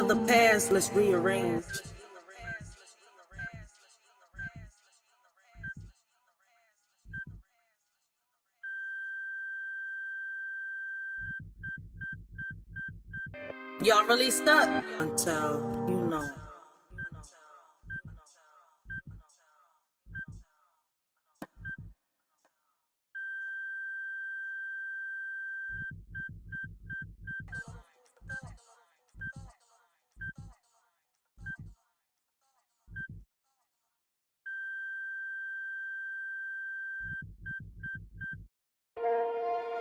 the past, let's rearrange. Y'all really stuck until you know.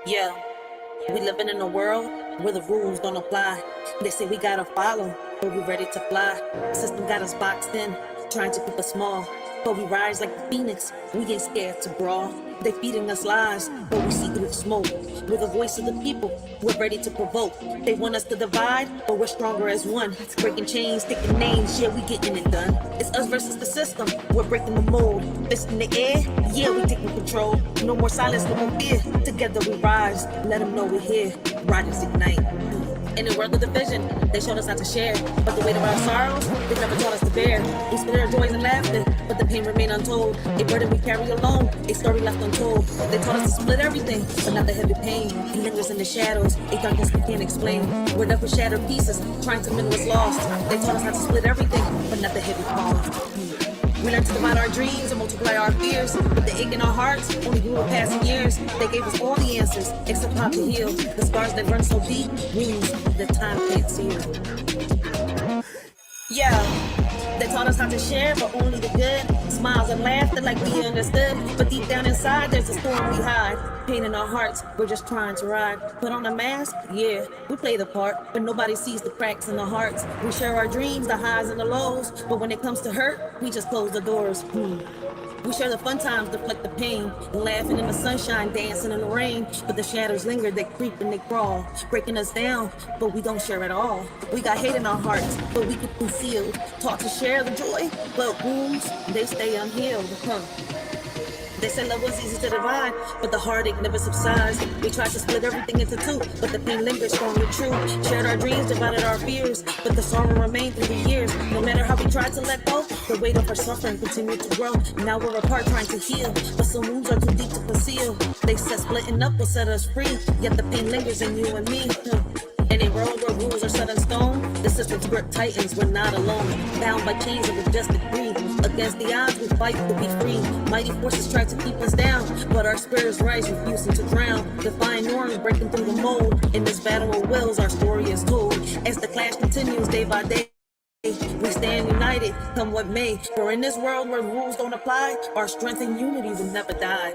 Yeah, we living in a world where the rules don't apply. They say we gotta follow, but we ready to fly. The system got us boxed in, trying to keep us small. But we rise like the phoenix, we ain't scared to brawl. They feeding us lies, but we see through the smoke. We're the voice of the people, we're ready to provoke. They want us to divide, but we're stronger as one. Breaking chains, taking names, yeah, we getting it done. It's us versus the system, we're breaking the mold. Fist in the air, yeah, we taking control. No more silence, no more fear. Together we rise, let them know we're here. Riders ignite. In the world of division, they showed us how to share. But the weight of our sorrows, they never taught us to bear. We split our joys and laughter, but the pain remained untold. A burden we carry alone, a story left untold. They taught us to split everything, but not the heavy pain. It lingers in the shadows, a darkness we can't explain. We're left with shattered pieces, trying to mend what's lost. They taught us how to split everything, but not the heavy cost. We learned to divide our dreams and multiply our fears. But the ache in our hearts only grew with passing years. They gave us all the answers, except how to heal. The scars that run so deep, wounds that time can't seal. Yeah, they taught us how to share, but only the good. Smiles and laughter like we understood. But deep down inside, there's a storm we hide. Pain in our hearts, we're just trying to ride. Put on a mask, yeah, we play the part. But nobody sees the cracks in the hearts. We share our dreams, the highs and the lows. But when it comes to hurt, we just close the doors. We share the fun times, deflect the pain. Laughing in the sunshine, dancing in the rain. But the shadows linger, they creep and they crawl. Breaking us down, but we don't share at all. We got hate in our hearts, but we keep concealed. Taught to share the joy, but wounds, they stay unhealed. They said love was easy to divide, but the heartache never subsides. We tried to split everything into two, but the pain lingers strong and true. Shared our dreams, divided our fears, but the sorrow remained through the years. No matter how we tried to let go, the weight of our suffering continued to grow. Now we're apart trying to heal, but some wounds are too deep to conceal. They said splitting up will set us free, yet the pain lingers in you and me. In a world where rules are set in stone, the system's grip tightens, we're not alone. Bound by chains of majestic greed. Against the odds, we fight to be free. Mighty forces try to keep us down, but our spirits rise, refusing to drown. Defying norms, breaking through the mold. In this battle of wills, our story is told. As the clash continues day by day, we stand united, come what may. For in this world where rules don't apply, our strength and unity will never die.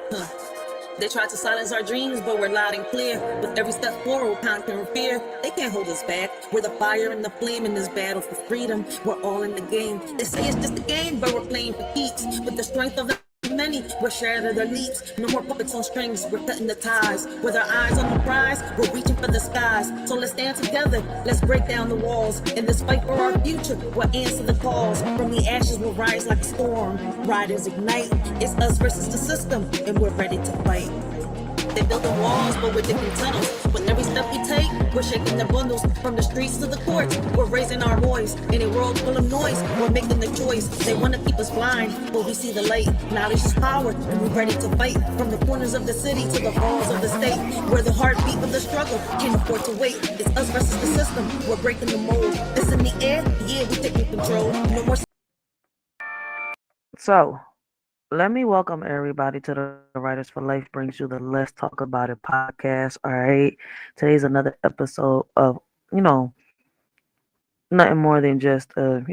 They try to silence our dreams, but we're loud and clear. With every step forward, conquering fear. They can't hold us back. We're the fire and the flame in this battle for freedom. We're all in the game. They say it's just a game, but we're playing for keeps. With the strength of the many, we're sharing their leaps. No more puppets on strings, we're cutting the ties. With our eyes on the prize, we're reaching for the skies. So let's stand together, let's break down the walls. In this fight for our future, we'll answer the calls. From the ashes, we'll rise like a storm. Riders ignite, it's us versus the system, and we're ready to fight. They're building walls, but we're digging tunnels. With every step we take, we're shaking the bundles. From the streets to the courts, we're raising our voice. In a world full of noise, we're making the choice. They want to keep us blind, but we see the light. Knowledge is power, and we're ready to fight. From the corners of the city to the halls of the state, where the heartbeat of the struggle can't afford to wait. It's us versus the system, we're breaking the mold. It's in the air, yeah, we're taking control. No more. So, let me welcome everybody to the Writers for Life brings you the Let's Talk About It podcast. All right. Today's another episode of, you know, nothing more than just, a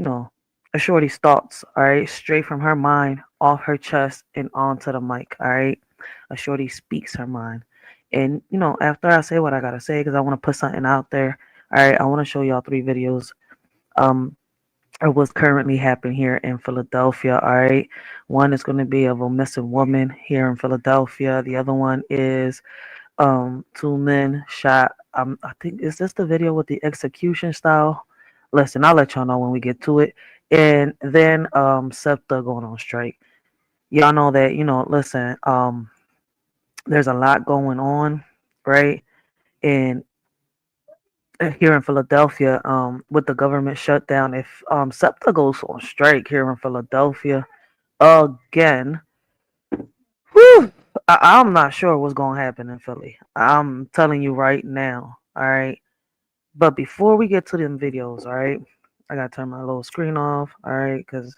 shorty's thoughts. All right. Straight from her mind, off her chest, and onto the mic. All right. A shorty speaks her mind. And, after I say what I got to say, because I want to put something out there. All right. I want to show y'all 3 videos. Um, or what's currently happening here in Philadelphia. All right. One is going to be of a missing woman here in Philadelphia. The other one is 2 men shot. I think is this the video with the execution style? Listen, I'll let y'all know when we get to it. And then SEPTA going on strike. Y'all know that, listen, there's a lot going on, right? And here in Philadelphia, with the government shutdown, if SEPTA goes on strike here in Philadelphia again, whew, I'm not sure what's gonna happen in Philly. I'm telling you right now. All right. But before we get to them videos, all right, I gotta turn my little screen off. All right, cause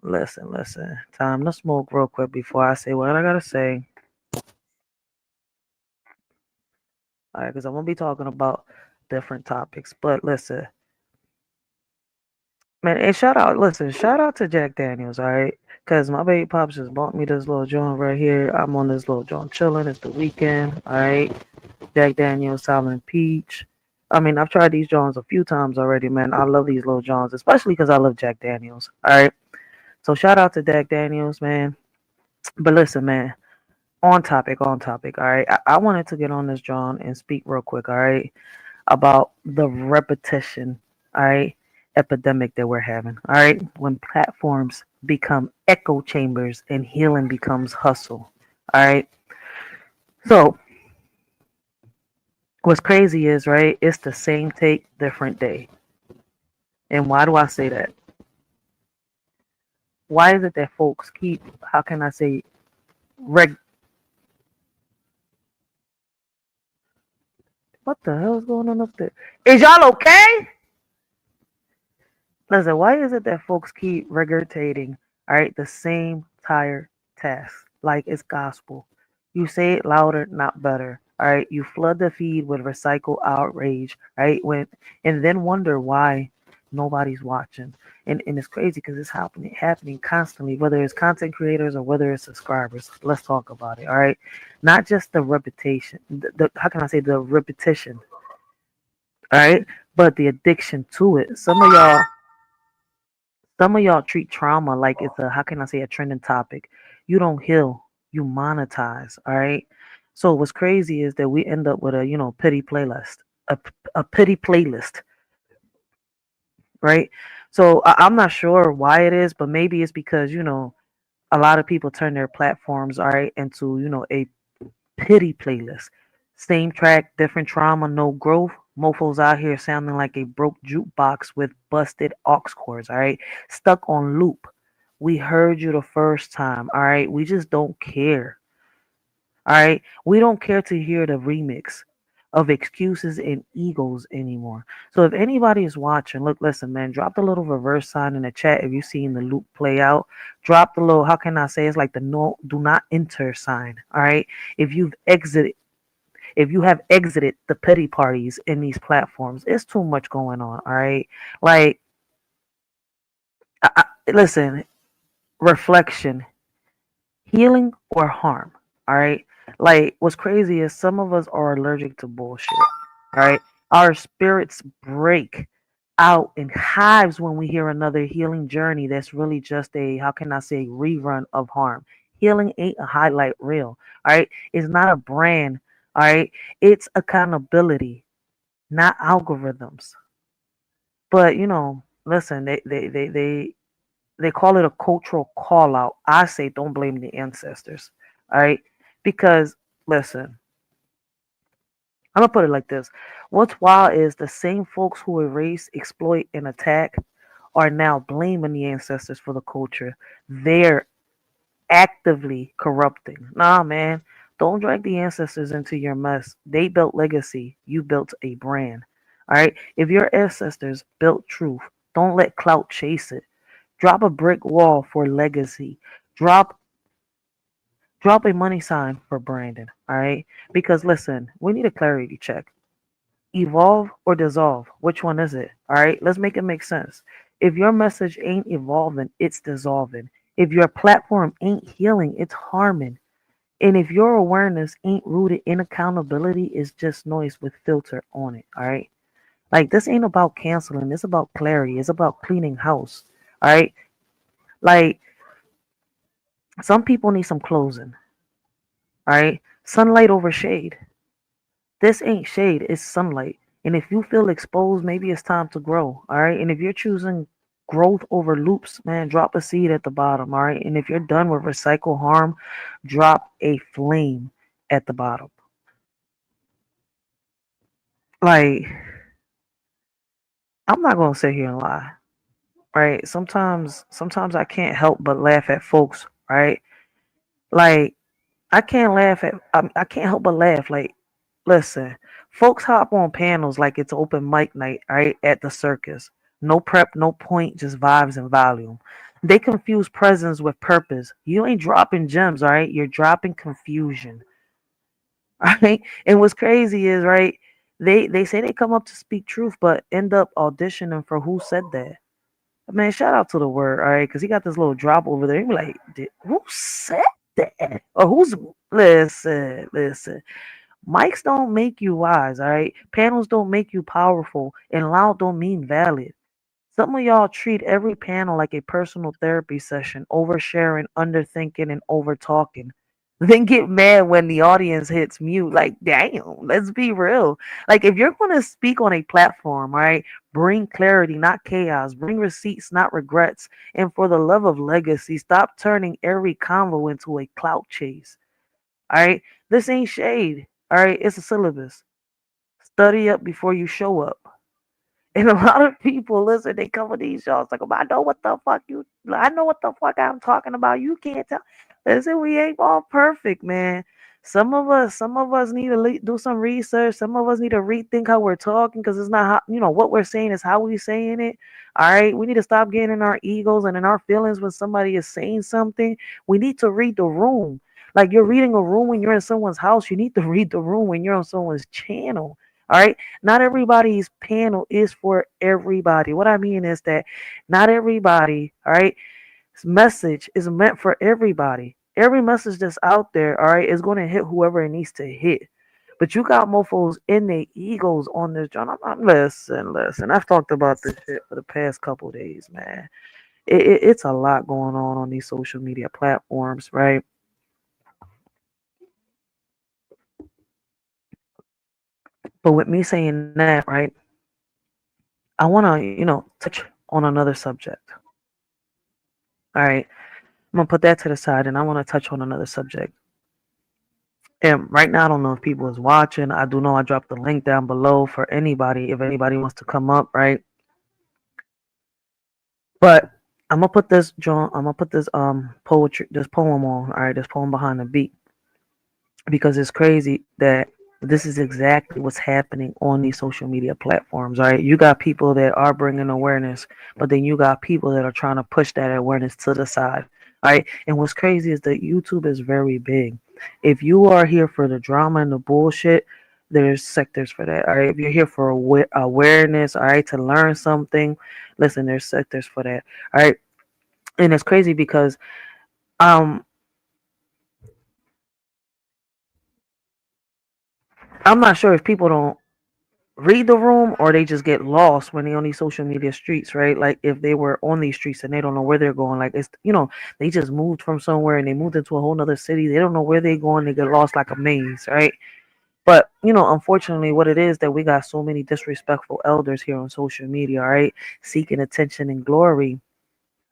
listen, time to smoke real quick before I say what I gotta say. All right, cause I'm gonna be talking about different topics. But listen, man, and shout out to Jack Daniels, all right? Because my baby pops just bought me this little joint right here. I'm on this little joint chilling. It's the weekend, all right? Jack Daniels, Silent Peach. I mean, I've tried these joints a few times already, man. I love these little joints, especially because I love Jack Daniels, all right? So shout out to Jack Daniels, man. But listen, man, on topic, all right? I wanted to get on this John and speak real quick, all right? About the repetition, all right, epidemic that we're having, all right, when platforms become echo chambers and healing becomes hustle, all right. So what's crazy is, right, it's the same take, different day. And why do I say that? Why is it that folks keep, how can I say, reg? What the hell is going on up there? Is y'all okay? Listen, why is it that folks keep regurgitating, all right, the same tired task like it's gospel? You say it louder, not better. All right, you flood the feed with recycled outrage, right? And then wonder why nobody's watching. And it's crazy because it's happening constantly, whether it's content creators or whether it's subscribers. Let's talk about it. All right, not just the repetition. How can I say the repetition? All right, but the addiction to it. Some of y'all treat trauma like it's a, how can I say, a trending topic. You don't heal, you monetize. All right. So what's crazy is that we end up with a pity playlist, a pity playlist, right? So I'm not sure why it is, but maybe it's because a lot of people turn their platforms, all right, into a pity playlist. Same track, different trauma, no growth. Mofos out here sounding like a broke jukebox with busted aux cords, all right? Stuck on loop. We heard you the first time, all right? We just don't care, all right? We don't care to hear the remix of excuses and egos anymore. So if anybody is watching, look, listen, man, drop the little reverse sign in the chat if you've seen the loop play out. Drop the little, how can I say, it's like the no, do not enter sign, all right? If you've exited if you have exited the petty parties in these platforms, it's too much going on. All right, like listen, reflection, healing or harm. All right, like what's crazy is some of us are allergic to bullshit. All right, our spirits break out in hives when we hear another healing journey that's really just a, how can I say, rerun of harm. Healing ain't a highlight reel. All right, it's not a brand. All right, it's accountability, not algorithms. But listen, they call it a cultural call out. I say don't blame the ancestors. All right, because listen, I'm gonna put it like this: what's wild is the same folks who erase, exploit, and attack are now blaming the ancestors for the culture. They're actively corrupting. Nah, man, don't drag the ancestors into your mess. They built legacy. You built a brand. All right. If your ancestors built truth, don't let clout chase it. Drop a brick wall for legacy. Drop drop a money sign for Brandon. All right. Because listen, we need a clarity check. Evolve or dissolve. Which one is it? All right. Let's make it make sense. If your message ain't evolving, it's dissolving. If your platform ain't healing, it's harming. And if your awareness ain't rooted in accountability, it's just noise with filter on it. All right. Like this ain't about canceling. It's about clarity. It's about cleaning house. All right. Like some people need some closing. All right. Sunlight over shade. This ain't shade. It's sunlight. And if you feel exposed, maybe it's time to grow. All right. And if you're choosing growth over loops, man, drop a seed at the bottom. All right. And if you're done with recycle harm, drop a flame at the bottom. Like I'm not gonna sit here and lie, right? Sometimes I can't help but laugh at folks, right? Like I can't help but laugh. Like, listen, folks hop on panels like it's open mic night, right? At the circus. No prep, no point, just vibes and volume. They confuse presence with purpose. You ain't dropping gems, all right? You're dropping confusion. Right? And what's crazy is, right, they say they come up to speak truth, but end up auditioning for who said that. Man, shout out to the word, all right, because he got this little drop over there. He be like, who said that? Or who's listen. Mics don't make you wise, all right. Panels don't make you powerful, and loud don't mean valid. Some of y'all treat every panel like a personal therapy session, oversharing, underthinking, and overtalking. Then get mad when the audience hits mute. Like, damn, let's be real. Like, if you're going to speak on a platform, right, bring clarity, not chaos. Bring receipts, not regrets. And for the love of legacy, stop turning every convo into a clout chase. All right, this ain't shade. All right, it's a syllabus. Study up before you show up. And a lot of people, listen, they come with these shows like, I know what the fuck I know what the fuck I'm talking about. You can't tell. Listen, we ain't all perfect, man. Some of us need to do some research. Some of us need to rethink how we're talking because it's not how, what we're saying is how we saying it. All right. We need to stop getting in our egos and in our feelings when somebody is saying something. We need to read the room. Like you're reading a room when you're in someone's house. You need to read the room when you're on someone's channel. All right. Not everybody's panel is for everybody. What I mean is that not everybody, all right, message is meant for everybody. Every message that's out there, all right, is going to hit whoever it needs to hit. But you got mofos in their egos on this joint. Listen. I've talked about this shit for the past couple days, man. It's a lot going on these social media platforms, right? But with me saying that, right, I want to, touch on another subject. All right. I'm gonna put that to the side, and I want to touch on another subject. And right now, I don't know if people is watching. I do know I dropped the link down below for anybody if anybody wants to come up, right? But I'm gonna put this John. I'm gonna put this poetry, this poem on. All right, this poem behind the beat because it's crazy that this is exactly what's happening on these social media platforms. All right, you got people that are bringing awareness, but then you got people that are trying to push that awareness to the side. All right, and what's crazy is that YouTube is very big. If you are here for the drama and the bullshit, there's sectors for that. All right, if you're here for awareness, all right, to learn something, listen, there's sectors for that. All right, and it's crazy because um I'm not sure if people don't read the room or they just get lost when they on these social media streets, right? Like if they were on these streets and they don't know where they're going, like it's they just moved from somewhere and they moved into a whole nother city. They don't know where they're going, they get lost like a maze, right? But unfortunately what it is that we got so many disrespectful elders here on social media, right? Seeking attention and glory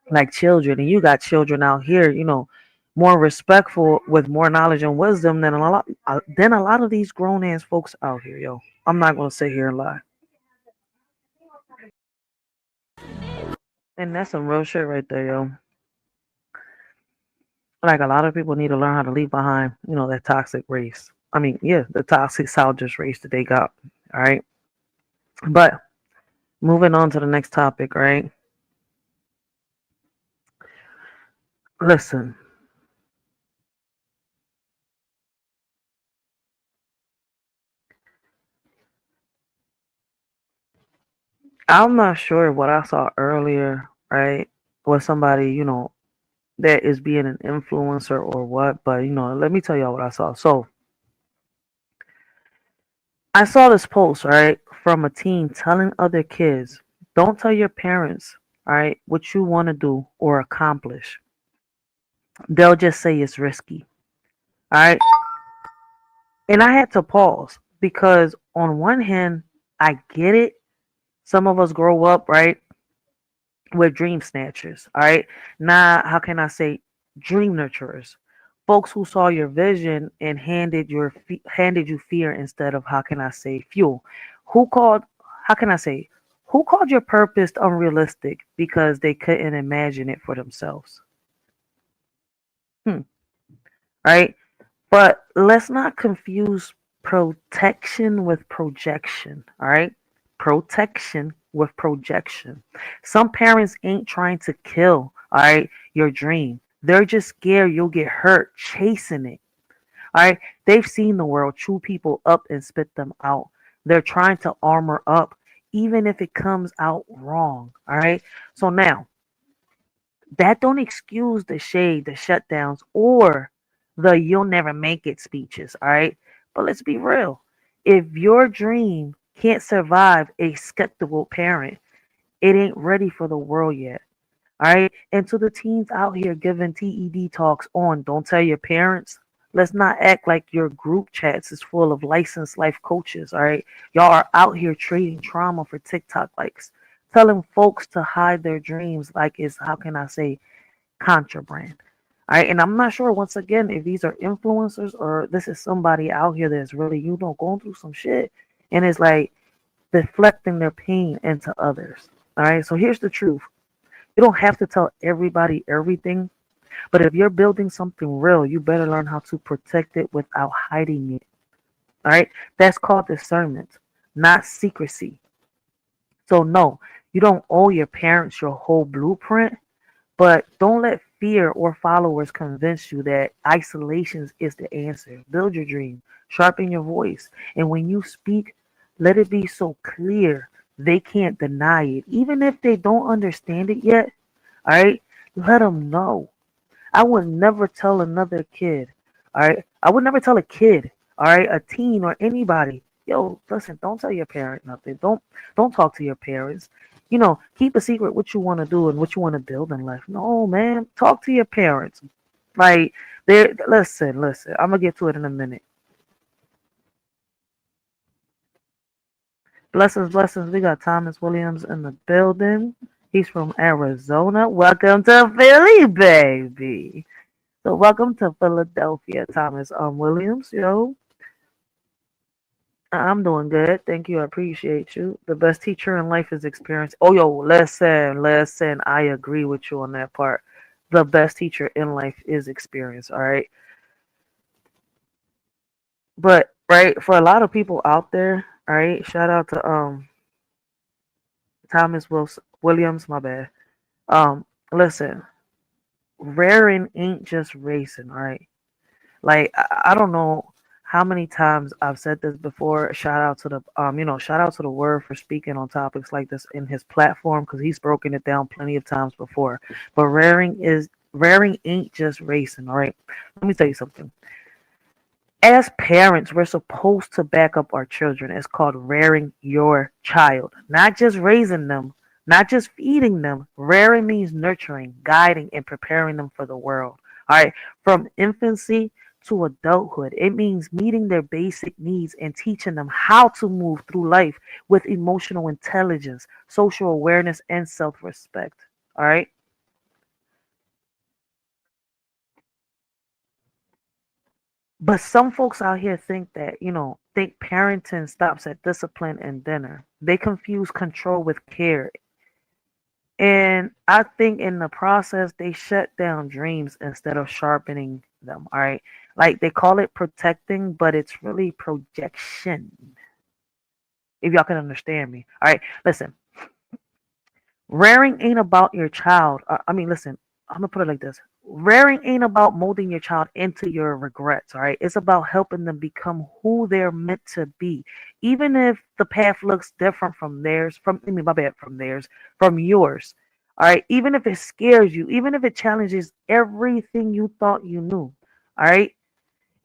like children. And you got children out here, more respectful with more knowledge and wisdom than a lot of these grown ass folks out here, yo. I'm not gonna sit here and lie. And that's some real shit right there, yo. Like a lot of people need to learn how to leave behind, that toxic race. I mean, yeah, the toxic soldiers race that they got. All right. But moving on to the next topic, right? Listen, I'm not sure what I saw earlier, right? Was somebody, that is being an influencer or what, but let me tell y'all what I saw. So I saw this post, right, from a teen telling other kids, don't tell your parents, all right, what you want to do or accomplish. They'll just say it's risky. All right. And I had to pause because on one hand, I get it. Some of us grow up, right? We're dream snatchers. All right. Now, how can I say dream nurturers? Folks who saw your vision and handed you fear instead of how can I say fuel. Who called how can I say Who called your purpose unrealistic because they couldn't imagine it for themselves? Hmm. Right? But let's not confuse protection with projection. All right? Protection with projection. Some parents ain't trying to kill, all right, your dream. They're just scared you'll get hurt chasing it. All right? They've seen the world chew people up and spit them out. They're trying to armor up, even if it comes out wrong. All right? So now, that don't excuse the shade, the shutdowns, or the you'll never make it speeches, all right? But let's be real. If your dream can't survive a skeptical parent, it ain't ready for the world yet. All right. And to the teens out here giving TED talks on don't tell your parents, let's not act like your group chats is full of licensed life coaches. All right. Y'all are out here trading trauma for TikTok likes, telling folks to hide their dreams like it's, how can I say, contraband. All right. And I'm not sure, once again, if these are influencers or this is somebody out here that's really, going through some shit and it's like deflecting their pain into others. All right. So here's the truth. You don't have to tell everybody everything, but if you're building something real, you better learn how to protect it without hiding it. All right? That's called discernment, not secrecy. So, no, you don't owe your parents your whole blueprint, but don't let fear or followers convince you that isolation is the answer. Build your dream, sharpen your voice, and when you speak, let it be so clear they can't deny it. Even if they don't understand it yet, all right, let them know. I would never tell another kid, all right, I would never tell a kid, all right, a teen or anybody, yo, listen, don't tell your parent nothing. Don't talk to your parents. Keep a secret what you want to do and what you want to build in life. No, man, talk to your parents. Like, they listen. I'm gonna get to it in a minute. Blessings, blessings. We got Thomas Williams in the building. He's from Arizona. Welcome to Philly, baby. So welcome to Philadelphia, Thomas Williams. Yo, I'm doing good. Thank you. I appreciate you. The best teacher in life is experience. Oh, yo, listen. I agree with you on that part. The best teacher in life is experience. All right. But right, for a lot of people out there, all right, shout out to Williams, my bad. Listen, raring ain't just racing, all right? Like I don't know how many times I've said this before. Shout out to the word for speaking on topics like this in his platform because he's broken it down plenty of times before. But raring ain't just racing, all right? Let me tell you something. As parents, we're supposed to back up our children. It's called rearing your child, not just raising them, not just feeding them. Rearing means nurturing, guiding, and preparing them for the world. All right, from infancy to adulthood, it means meeting their basic needs and teaching them how to move through life with emotional intelligence, social awareness, and self respect. All right. But some folks out here think parenting stops at discipline and dinner. They confuse control with care. And I think in the process, they shut down dreams instead of sharpening them. All right. Like they call it protecting, but it's really projection. If y'all can understand me. All right. Listen, rearing ain't about your child. Listen, I'm gonna put it like this. Rearing ain't about molding your child into your regrets, all right? It's about helping them become who they're meant to be. Even if the path looks different from theirs, from yours. All right. Even if it scares you, even if it challenges everything you thought you knew. All right.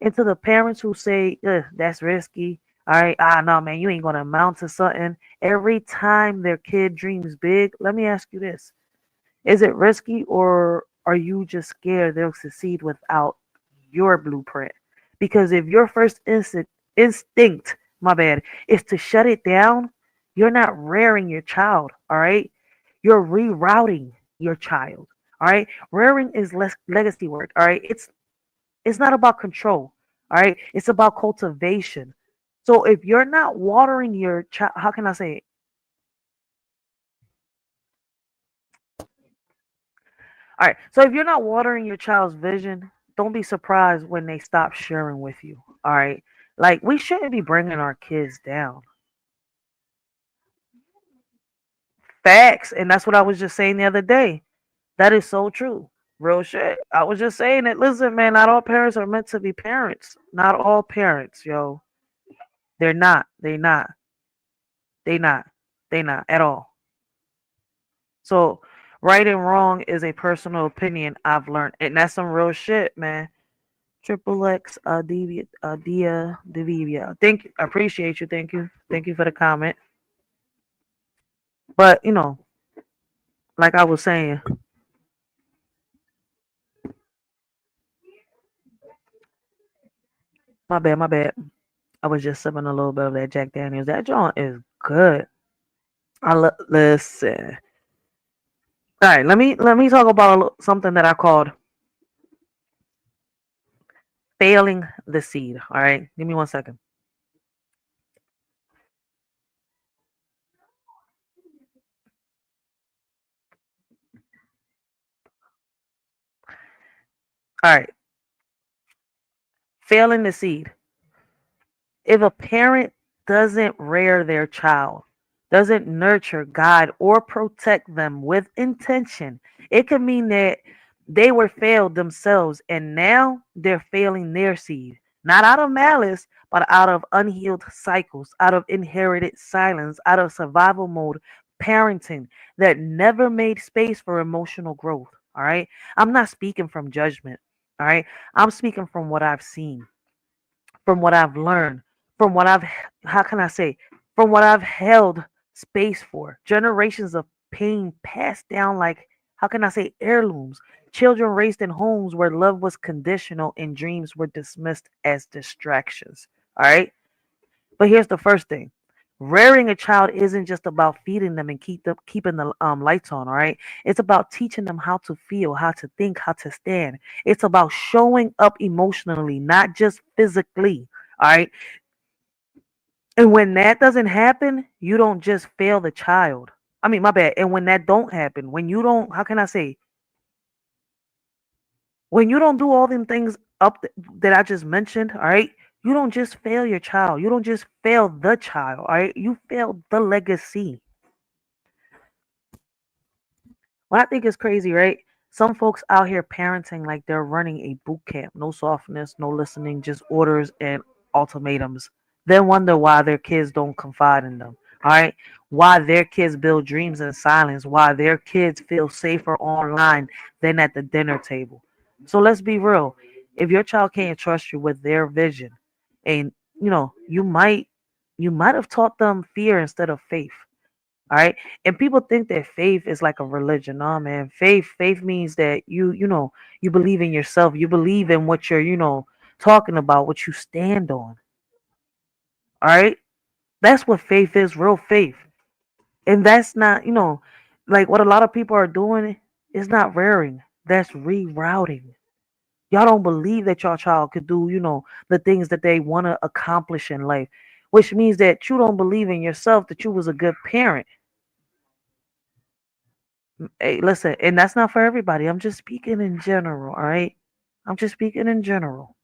And to the parents who say, ugh, that's risky. All right, no, man, you ain't gonna amount to something. Every time their kid dreams big, let me ask you this: is it risky, or are you just scared they'll succeed without your blueprint? Because if your first instinct, my bad, is to shut it down, you're not rearing your child. All right, you're rerouting your child. All right, rearing is less legacy work. All right, it's not about control. All right, it's about cultivation. So if you're not watering your child, how can I say it? All right. So if you're not watering your child's vision, don't be surprised when they stop sharing with you. All right. Like we shouldn't be bringing our kids down. Facts. And that's what I was just saying the other day. That is so true. Real shit. I was just saying it. Listen, man, not all parents are meant to be parents. Not all parents, yo. They're not. They not. They not. They not at all. So right and wrong is a personal opinion I've learned. And that's some real shit, man. Triple X Dia Thank you. I appreciate you. Thank you. Thank you for the comment. But like I was saying, my bad, my bad. I was just sipping a little bit of that Jack Daniels. That joint is good. Listen. All right, let me talk about something that I called failing the seed. All right, give me 1 second. All right, failing the seed. If a parent doesn't rear their child, doesn't nurture, guide, or protect them with intention, it could mean that they were failed themselves and now they're failing their seed. Not out of malice, but out of unhealed cycles, out of inherited silence, out of survival mode parenting that never made space for emotional growth. All right. I'm not speaking from judgment. All right. I'm speaking from what I've seen, from what I've learned, from what I've, how can I say, from what I've held space for. Generations of pain passed down like, how can I say, heirlooms. Children raised in homes where love was conditional and dreams were dismissed as distractions. All right. But here's the first thing. Rearing a child isn't just about feeding them and keeping the lights on, all right? It's about teaching them how to feel, how to think, how to stand. It's about showing up emotionally, not just physically, all right? And when that doesn't happen, you don't just fail the child. I mean, my bad. And when that don't happen, when you don't, how can I say, when you don't do all them things that I just mentioned, all right, you don't just fail your child. You don't just fail the child, all right? You fail the legacy. What I think is crazy, right? Some folks out here parenting like they're running a boot camp. No softness, no listening, just orders and ultimatums. Then wonder why their kids don't confide in them. All right. Why their kids build dreams in silence. Why their kids feel safer online than at the dinner table. So let's be real. If your child can't trust you with their vision, and you might have taught them fear instead of faith. All right. And people think that faith is like a religion. No, man. Faith means that you believe in yourself. You believe in what you're talking about, what you stand on. All right. That's what faith is, real faith. And that's not like what a lot of people are doing is not rearing. That's rerouting. Y'all don't believe that your child could do the things that they want to accomplish in life, which means that you don't believe in yourself, that you was a good parent. Hey, listen, and that's not for everybody. I'm just speaking in general, all right? I'm just speaking in general.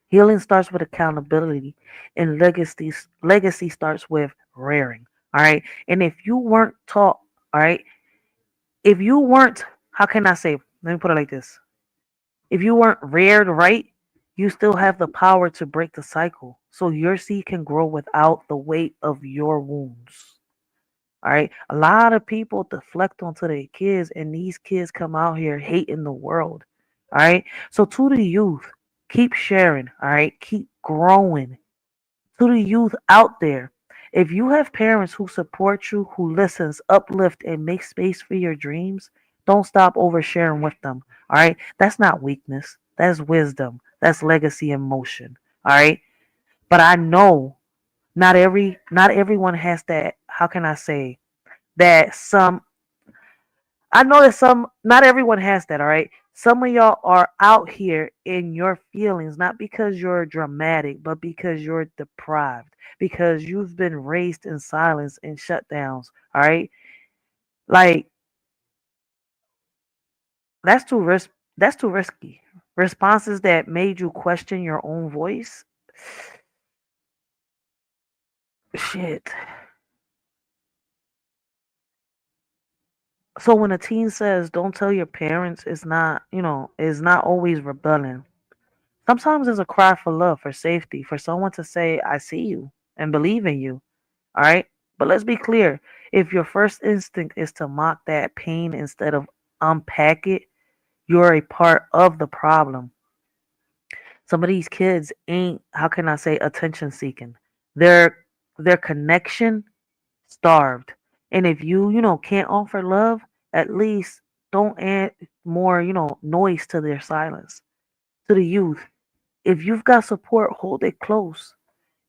Healing starts with accountability, and legacy starts with rearing, all right? And if you weren't taught, all right, if you weren't, how can I say? Let me put it like this: if you weren't reared right, you still have the power to break the cycle, so your seed can grow without the weight of your wounds. All right. A lot of people deflect onto their kids, and these kids come out here hating the world. All right. So, to the youth, keep sharing. All right. Keep growing. To the youth out there, if you have parents who support you, who listens, uplift, and make space for your dreams, don't stop oversharing with them. All right. That's not weakness. That's wisdom. That's legacy in motion. All right. But I know not everyone has that. How can I say? That some I know that some not everyone has that, all right? Some of y'all are out here in your feelings not because you're dramatic, but because you're deprived, because you've been raised in silence and shutdowns, all right? Like That's too risk. That's too risky. Responses that made you question your own voice. Shit. So when a teen says, "Don't tell your parents," it's not, it's not always rebelling. Sometimes it's a cry for love, for safety, for someone to say, "I see you and believe in you." All right. But let's be clear. If your first instinct is to mock that pain instead of unpack it, you're a part of the problem. Some of these kids ain't, how can I say, attention seeking. Their connection starved. And if you can't offer love, at least don't add more, noise to their silence. To the youth, if you've got support, hold it close.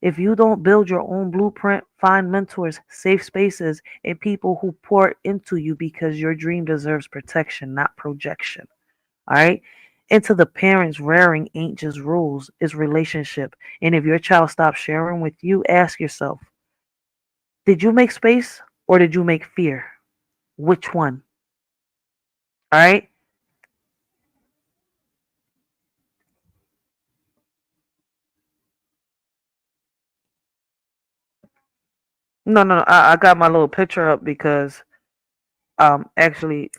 If you don't build your own blueprint, find mentors, safe spaces, and people who pour into you because your dream deserves protection, not projection. All right. And to the parents, rearing ain't just rules, it's relationship. And if your child stops sharing with you, ask yourself, did you make space or did you make fear? Which one? All right. No, no, no. I got my little picture up because actually,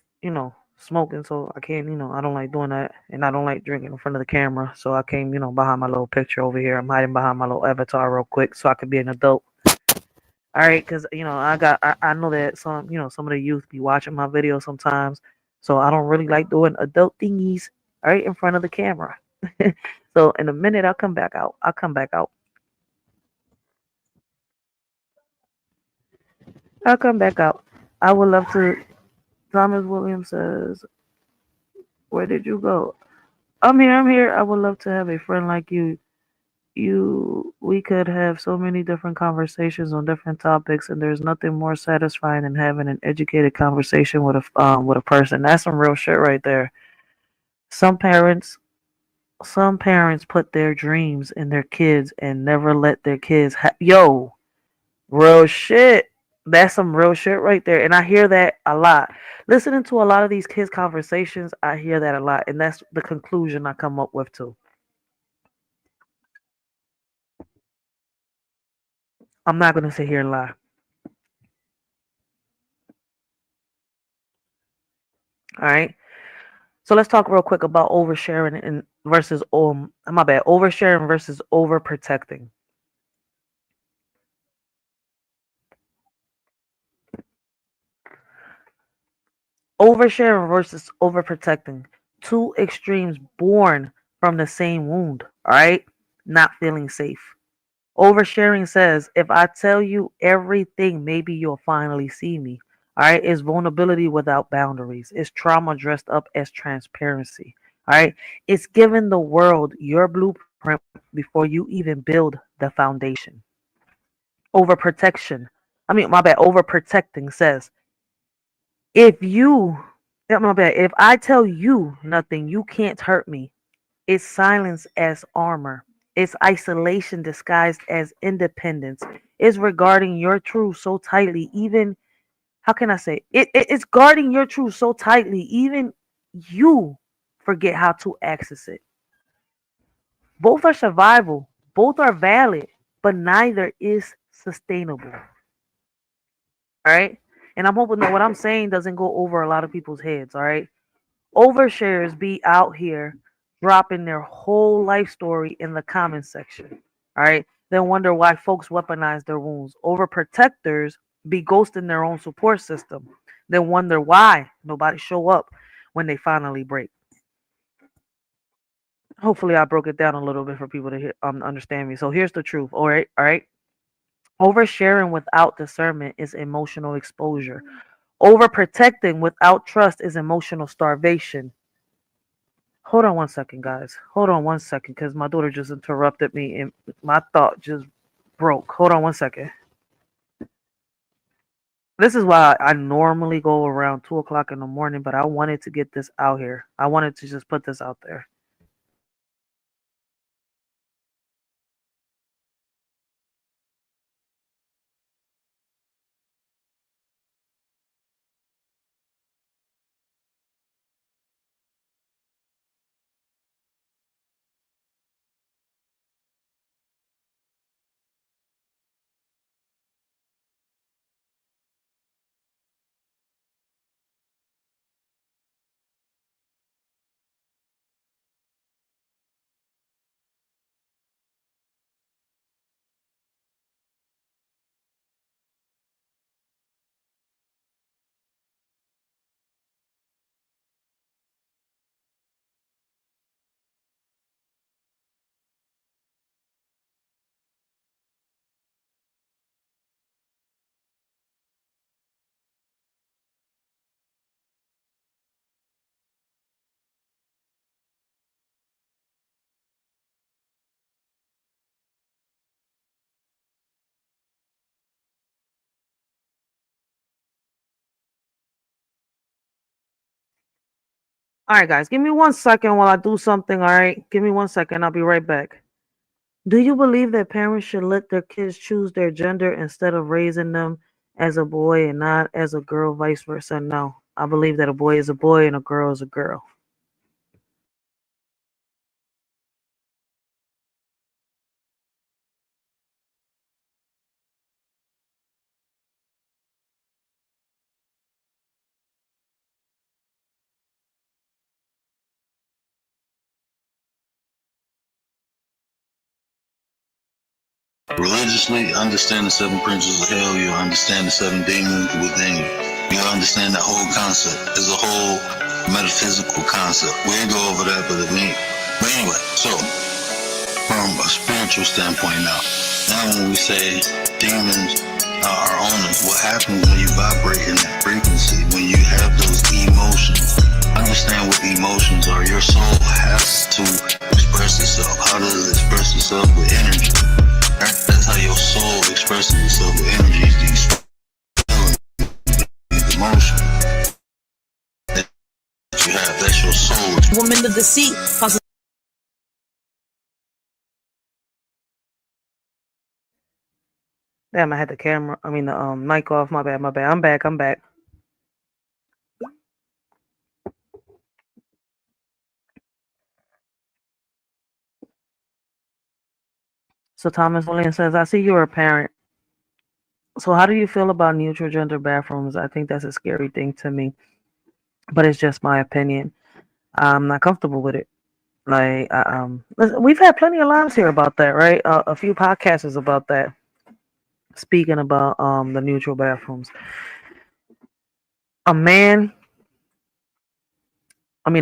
smoking, so I can't, I don't like doing that, and I don't like drinking in front of the camera, so I came, behind my little picture over here. I'm hiding behind my little avatar real quick so I could be an adult. All right, because I know that some of the youth be watching my videos sometimes, so I don't really like doing adult thingies right in front of the camera. So in a minute, I'll come back out. I'll come back out. I'll come back out. I would love to. Thomas Williams says, "Where did you go?" I'm here. I'm here. I would love to have a friend like you. We could have so many different conversations on different topics, and there's nothing more satisfying than having an educated conversation with a person. That's some real shit right there. Some parents some parents put their dreams in their kids and never let their kids yo, real shit. That's some real shit right there. And I hear that a lot. Listening to a lot of these kids' conversations, I hear that a lot. And that's the conclusion I come up with too. I'm not gonna sit here and lie. All right. So let's talk real quick about oversharing and versus my bad, oversharing versus overprotecting. Oversharing versus overprotecting. Two extremes born from the same wound. All right. Not feeling safe. Oversharing says, if I tell you everything, maybe you'll finally see me. All right. It's vulnerability without boundaries. It's trauma dressed up as transparency. All right. It's giving the world your blueprint before you even build the foundation. Overprotection. I mean, my bad. Overprotecting says, if you, yeah, my bad. If I tell you nothing, you can't hurt me. It's silence as armor. It's isolation disguised as independence. It's regarding your truth so tightly, even, how can I say it's guarding your truth so tightly, even you forget how to access it. Both are survival, both are valid, but neither is sustainable. All right. And I'm hoping that what I'm saying doesn't go over a lot of people's heads. All right. Overshares be out here dropping their whole life story in the comment section. All right. Then wonder why folks weaponize their wounds. Overprotectors be ghosting their own support system. Then wonder why nobody show up when they finally break. Hopefully, I broke it down a little bit for people to understand me. So here's the truth. All right. All right. Oversharing without discernment is emotional exposure. Overprotecting without trust is emotional starvation. Hold on one second, guys. Hold on one second, because my daughter just interrupted me and my thought just broke. Hold on one second. This is why I normally go around 2 o'clock in the morning, but I wanted to get this out here. I wanted to just put this out there. All right, guys, give me 1 second while I do something. All right, give me 1 second. I'll be right back. Do you believe that parents should let their kids choose their gender instead of raising them as a boy and not as a girl, vice versa? No. I believe that a boy is a boy and a girl is a girl. Religiously, understand the seven principles of hell. You'll understand the seven demons within you. You'll understand that whole concept. It's a whole metaphysical concept. We ain't go over that, but anyway, so from a spiritual standpoint now when we say demons are our owners, what happens when you vibrate in that frequency, when you have those emotions? Understand what emotions are. Your soul has to express itself. How does it express itself? With energy. That's how your soul expresses itself with energy. These feelings, these emotions that you have. That's your soul. Woman of deceit. Damn, I had the mic off. My bad. I'm back. So Thomas Williams says, I see you're a parent. So how do you feel about neutral gender bathrooms? I think that's a scary thing to me, but it's just my opinion. I'm not comfortable with it. We've had plenty of lives here about that, right? A few podcasts about that. Speaking about the neutral bathrooms, a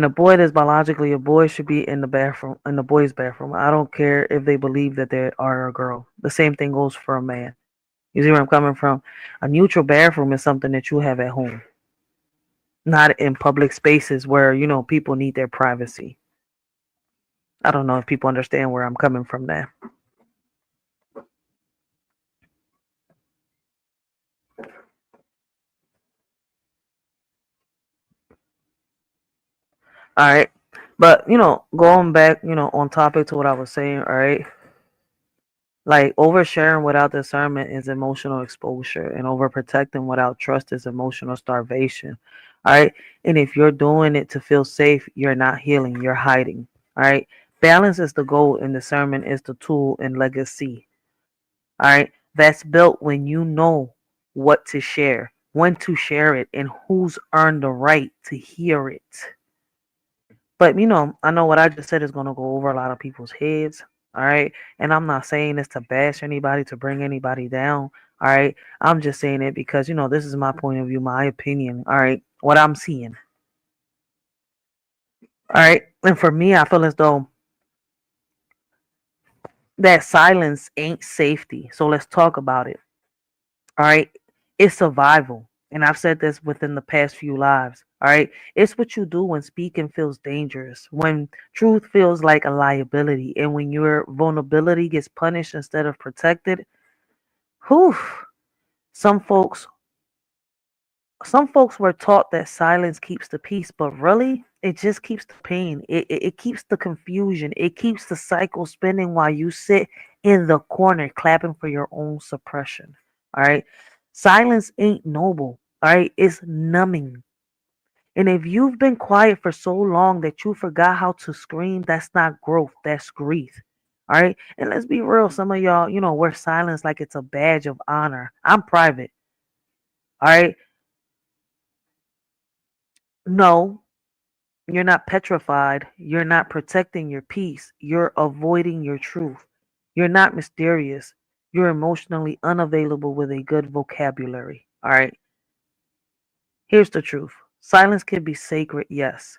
boy that's biologically a boy should be in the boys' bathroom. I don't care if they believe that they are a girl. The same thing goes for a man. You see where I'm coming from? A neutral bathroom is something that you have at home, not in public spaces where, people need their privacy. I don't know if people understand where I'm coming from there. All right. But, going back, on topic to what I was saying, all right? Like oversharing without discernment is emotional exposure, and overprotecting without trust is emotional starvation. All right. And if you're doing it to feel safe, you're not healing, you're hiding. All right. Balance is the goal, and discernment is the tool and legacy. All right. That's built when you know what to share, when to share it, and who's earned the right to hear it. But I know what I just said is going to go over a lot of people's heads. All right. And I'm not saying this to bash anybody, to bring anybody down. All right. I'm just saying it because, this is my point of view, my opinion. All right. What I'm seeing. All right. And for me, I feel as though that silence ain't safety. So let's talk about it. All right. It's survival. And I've said this within the past few lives. All right. It's what you do when speaking feels dangerous, when truth feels like a liability, and when your vulnerability gets punished instead of protected. Whew. Some folks some folks were taught that silence keeps the peace, but really it just keeps the pain. It keeps the confusion. It keeps the cycle spinning while you sit in the corner clapping for your own suppression. All right. Silence ain't noble. All right. It's numbing. And if you've been quiet for so long that you forgot how to scream, that's not growth, that's grief. All right. And let's be real, some of y'all, wear silence like it's a badge of honor. I'm private. All right. No, you're not petrified. You're not protecting your peace. You're avoiding your truth. You're not mysterious. You're emotionally unavailable with a good vocabulary. All right. Here's the truth. Silence can be sacred, yes.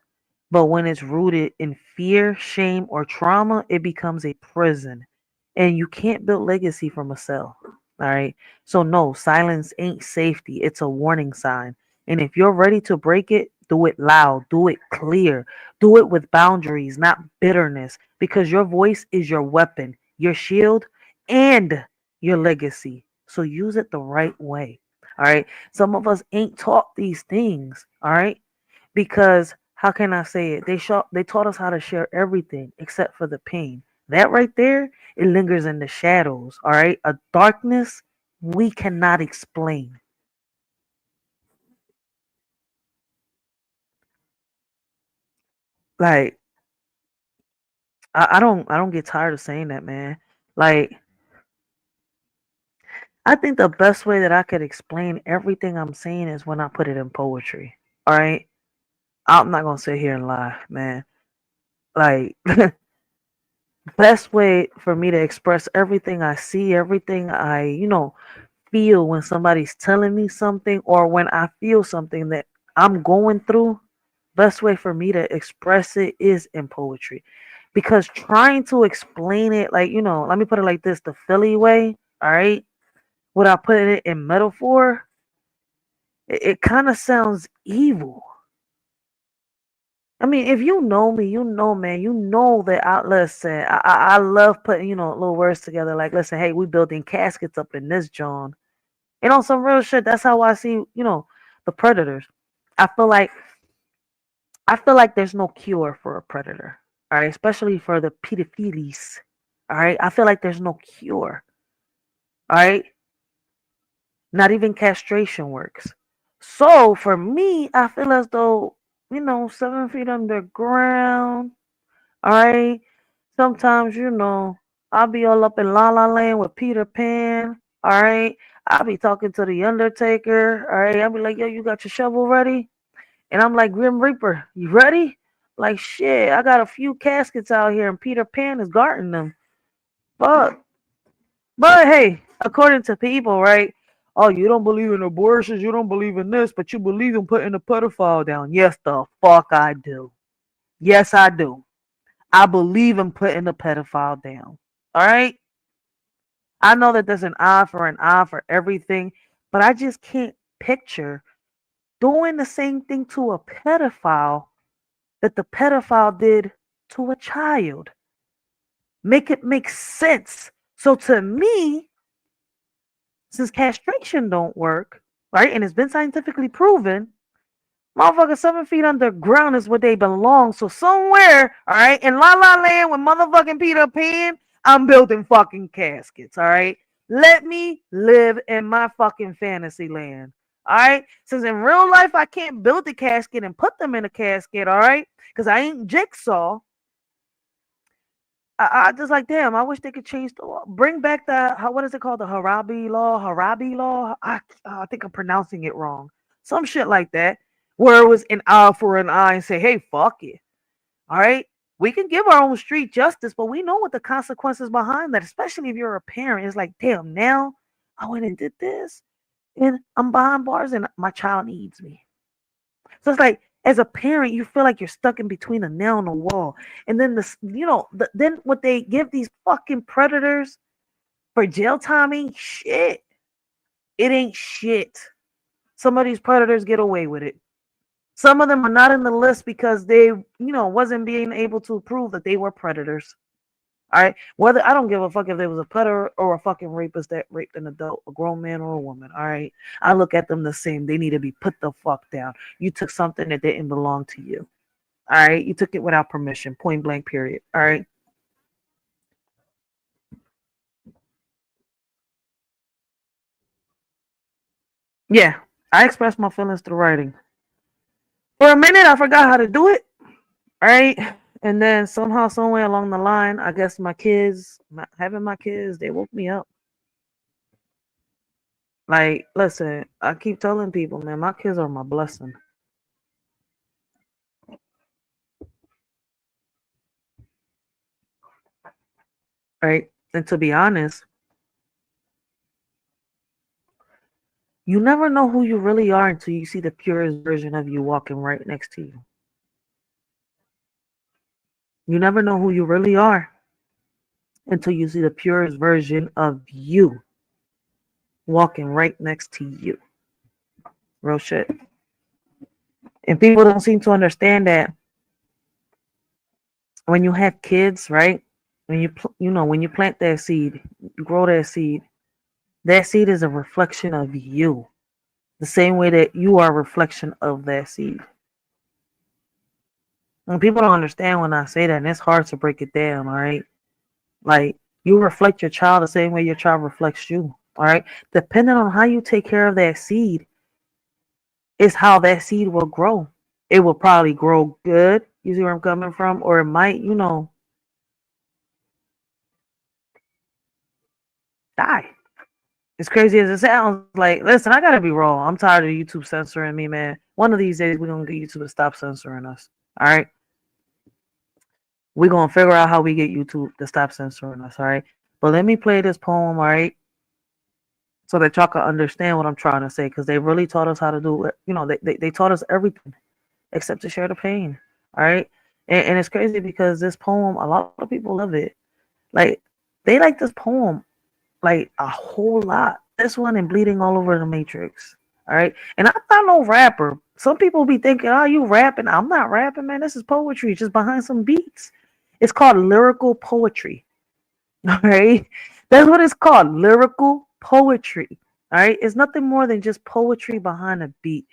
But when it's rooted in fear, shame, or trauma, it becomes a prison. And you can't build legacy from a cell. All right. So, no, silence ain't safety. It's a warning sign. And if you're ready to break it, do it loud, do it clear, do it with boundaries, not bitterness, because your voice is your weapon, your shield, and your legacy. So, use it the right way. All right. Some of us ain't taught these things. All right. Because how can I say it? They taught us how to share everything except for the pain. That right there, it lingers in the shadows. All right, a darkness we cannot explain. Like I don't get tired of saying that, man. Like I think the best way that I could explain everything I'm saying is when I put it in poetry. All right, I'm not gonna sit here and lie, man. Like best way for me to express everything I see, everything I, feel when somebody's telling me something or when I feel something that I'm going through, best way for me to express it is in poetry. Because trying to explain it, like, let me put it like this, the Philly way, all right, without putting it in metaphor, it kind of sounds evil. I mean, if you know me, man, you know that listen, I love putting, little words together. Like, listen, hey, we building caskets up in this John. Some real shit. That's how I see, the predators. I feel like there's no cure for a predator. All right, especially for the pedophiles. All right, I feel like there's no cure. All right, not even castration works. So for me, I feel as though 7 feet underground. All right, sometimes I'll be all up in La La Land with Peter Pan. All right, I'll be talking to the Undertaker. All right, I'll be like, yo, you got your shovel ready? And I'm like, Grim Reaper, you ready? Like, shit, I got a few caskets out here and Peter Pan is guarding them. Fuck. But hey, according to people, right? Oh, you don't believe in abortions, you don't believe in this, but you believe in putting a pedophile down. Yes, the fuck I do. Yes, I do. I believe in putting a pedophile down. All right? I know that there's an eye for everything, but I just can't picture doing the same thing to a pedophile that the pedophile did to a child. Make it make sense. So to me, since castration don't work, right, and it's been scientifically proven, motherfucker, 7 feet underground is where they belong. So somewhere, all right, in La La Land with motherfucking Peter Pan, I'm building fucking caskets, all right? Let me live in my fucking fantasy land, all right? Since in real life, I can't build a casket and put them in a casket, all right? Because I ain't Jigsaw. I just like, damn, I wish they could change the law. Bring back what is it called? The Harabi law? Harabi law? I think I'm pronouncing it wrong. Some shit like that, where it was an eye for an eye and say, hey, fuck it. All right? We can give our own street justice, but we know what the consequences behind that, especially if you're a parent. It's like, damn, now I went and did this and I'm behind bars and my child needs me. So it's like, as a parent, you feel like you're stuck in between a nail and a wall. And then then what they give these fucking predators for jail time ain't shit. It ain't shit. Some of these predators get away with it. Some of them are not in the list because they, wasn't being able to prove that they were predators. All right. Whether I don't give a fuck if there was a predator or a fucking rapist that raped an adult, a grown man or a woman. All right. I look at them the same. They need to be put the fuck down. You took something that didn't belong to you. All right. You took it without permission. Point blank, period. All right. Yeah. I expressed my feelings through writing. For a minute, I forgot how to do it. All right. And then somehow, somewhere along the line, I guess having my kids, they woke me up. Like, listen, I keep telling people, man, my kids are my blessing. Right? And to be honest, you never know who you really are until you see the purest version of you walking right next to you. You never know who you really are until you see the purest version of you walking right next to you. Real shit. And people don't seem to understand that when you have kids, right? When you plant that seed, you grow that seed is a reflection of you. The same way that you are a reflection of that seed. And people don't understand when I say that, and it's hard to break it down, all right? Like, you reflect your child the same way your child reflects you, all right? Depending on how you take care of that seed, is how that seed will grow. It will probably grow good, you see where I'm coming from? Or it might, die. As crazy as it sounds, like, listen, I gotta be raw. I'm tired of YouTube censoring me, man. One of these days, we're gonna get YouTube to stop censoring us, all right? We're gonna figure out how we get YouTube to stop censoring us, all right? But let me play this poem, all right? So that y'all can understand what I'm trying to say, because they really taught us how to do it. They taught us everything except to share the pain, all right? And it's crazy because this poem, a lot of people love it. Like, they like this poem like a whole lot. This one and Bleeding All Over the Matrix, all right? And I'm not no rapper. Some people be thinking, oh, you rapping. I'm not rapping, man. This is poetry just behind some beats. It's called lyrical poetry. All right. That's what it's called. Lyrical poetry. All right. It's nothing more than just poetry behind a beat.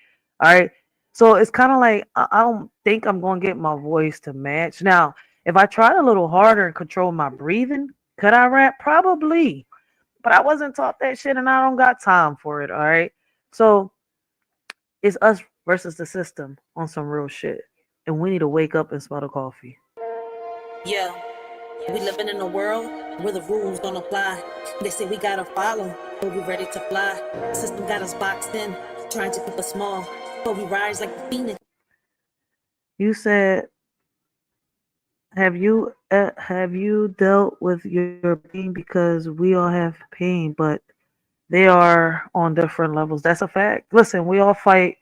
All right. So it's kind of like I don't think I'm going to get my voice to match. Now, if I tried a little harder and control my breathing, could I rap? Probably. But I wasn't taught that shit and I don't got time for it. All right. So it's us versus the system on some real shit. And we need to wake up and smell the coffee. Yeah, we living in a world where the rules don't apply. They say we gotta follow, but we ready to fly. The system got us boxed in, trying to keep us small, but we rise like the phoenix. You said, have you dealt with your pain, because we all have pain, but they are on different levels. That's a fact. Listen, we all fight.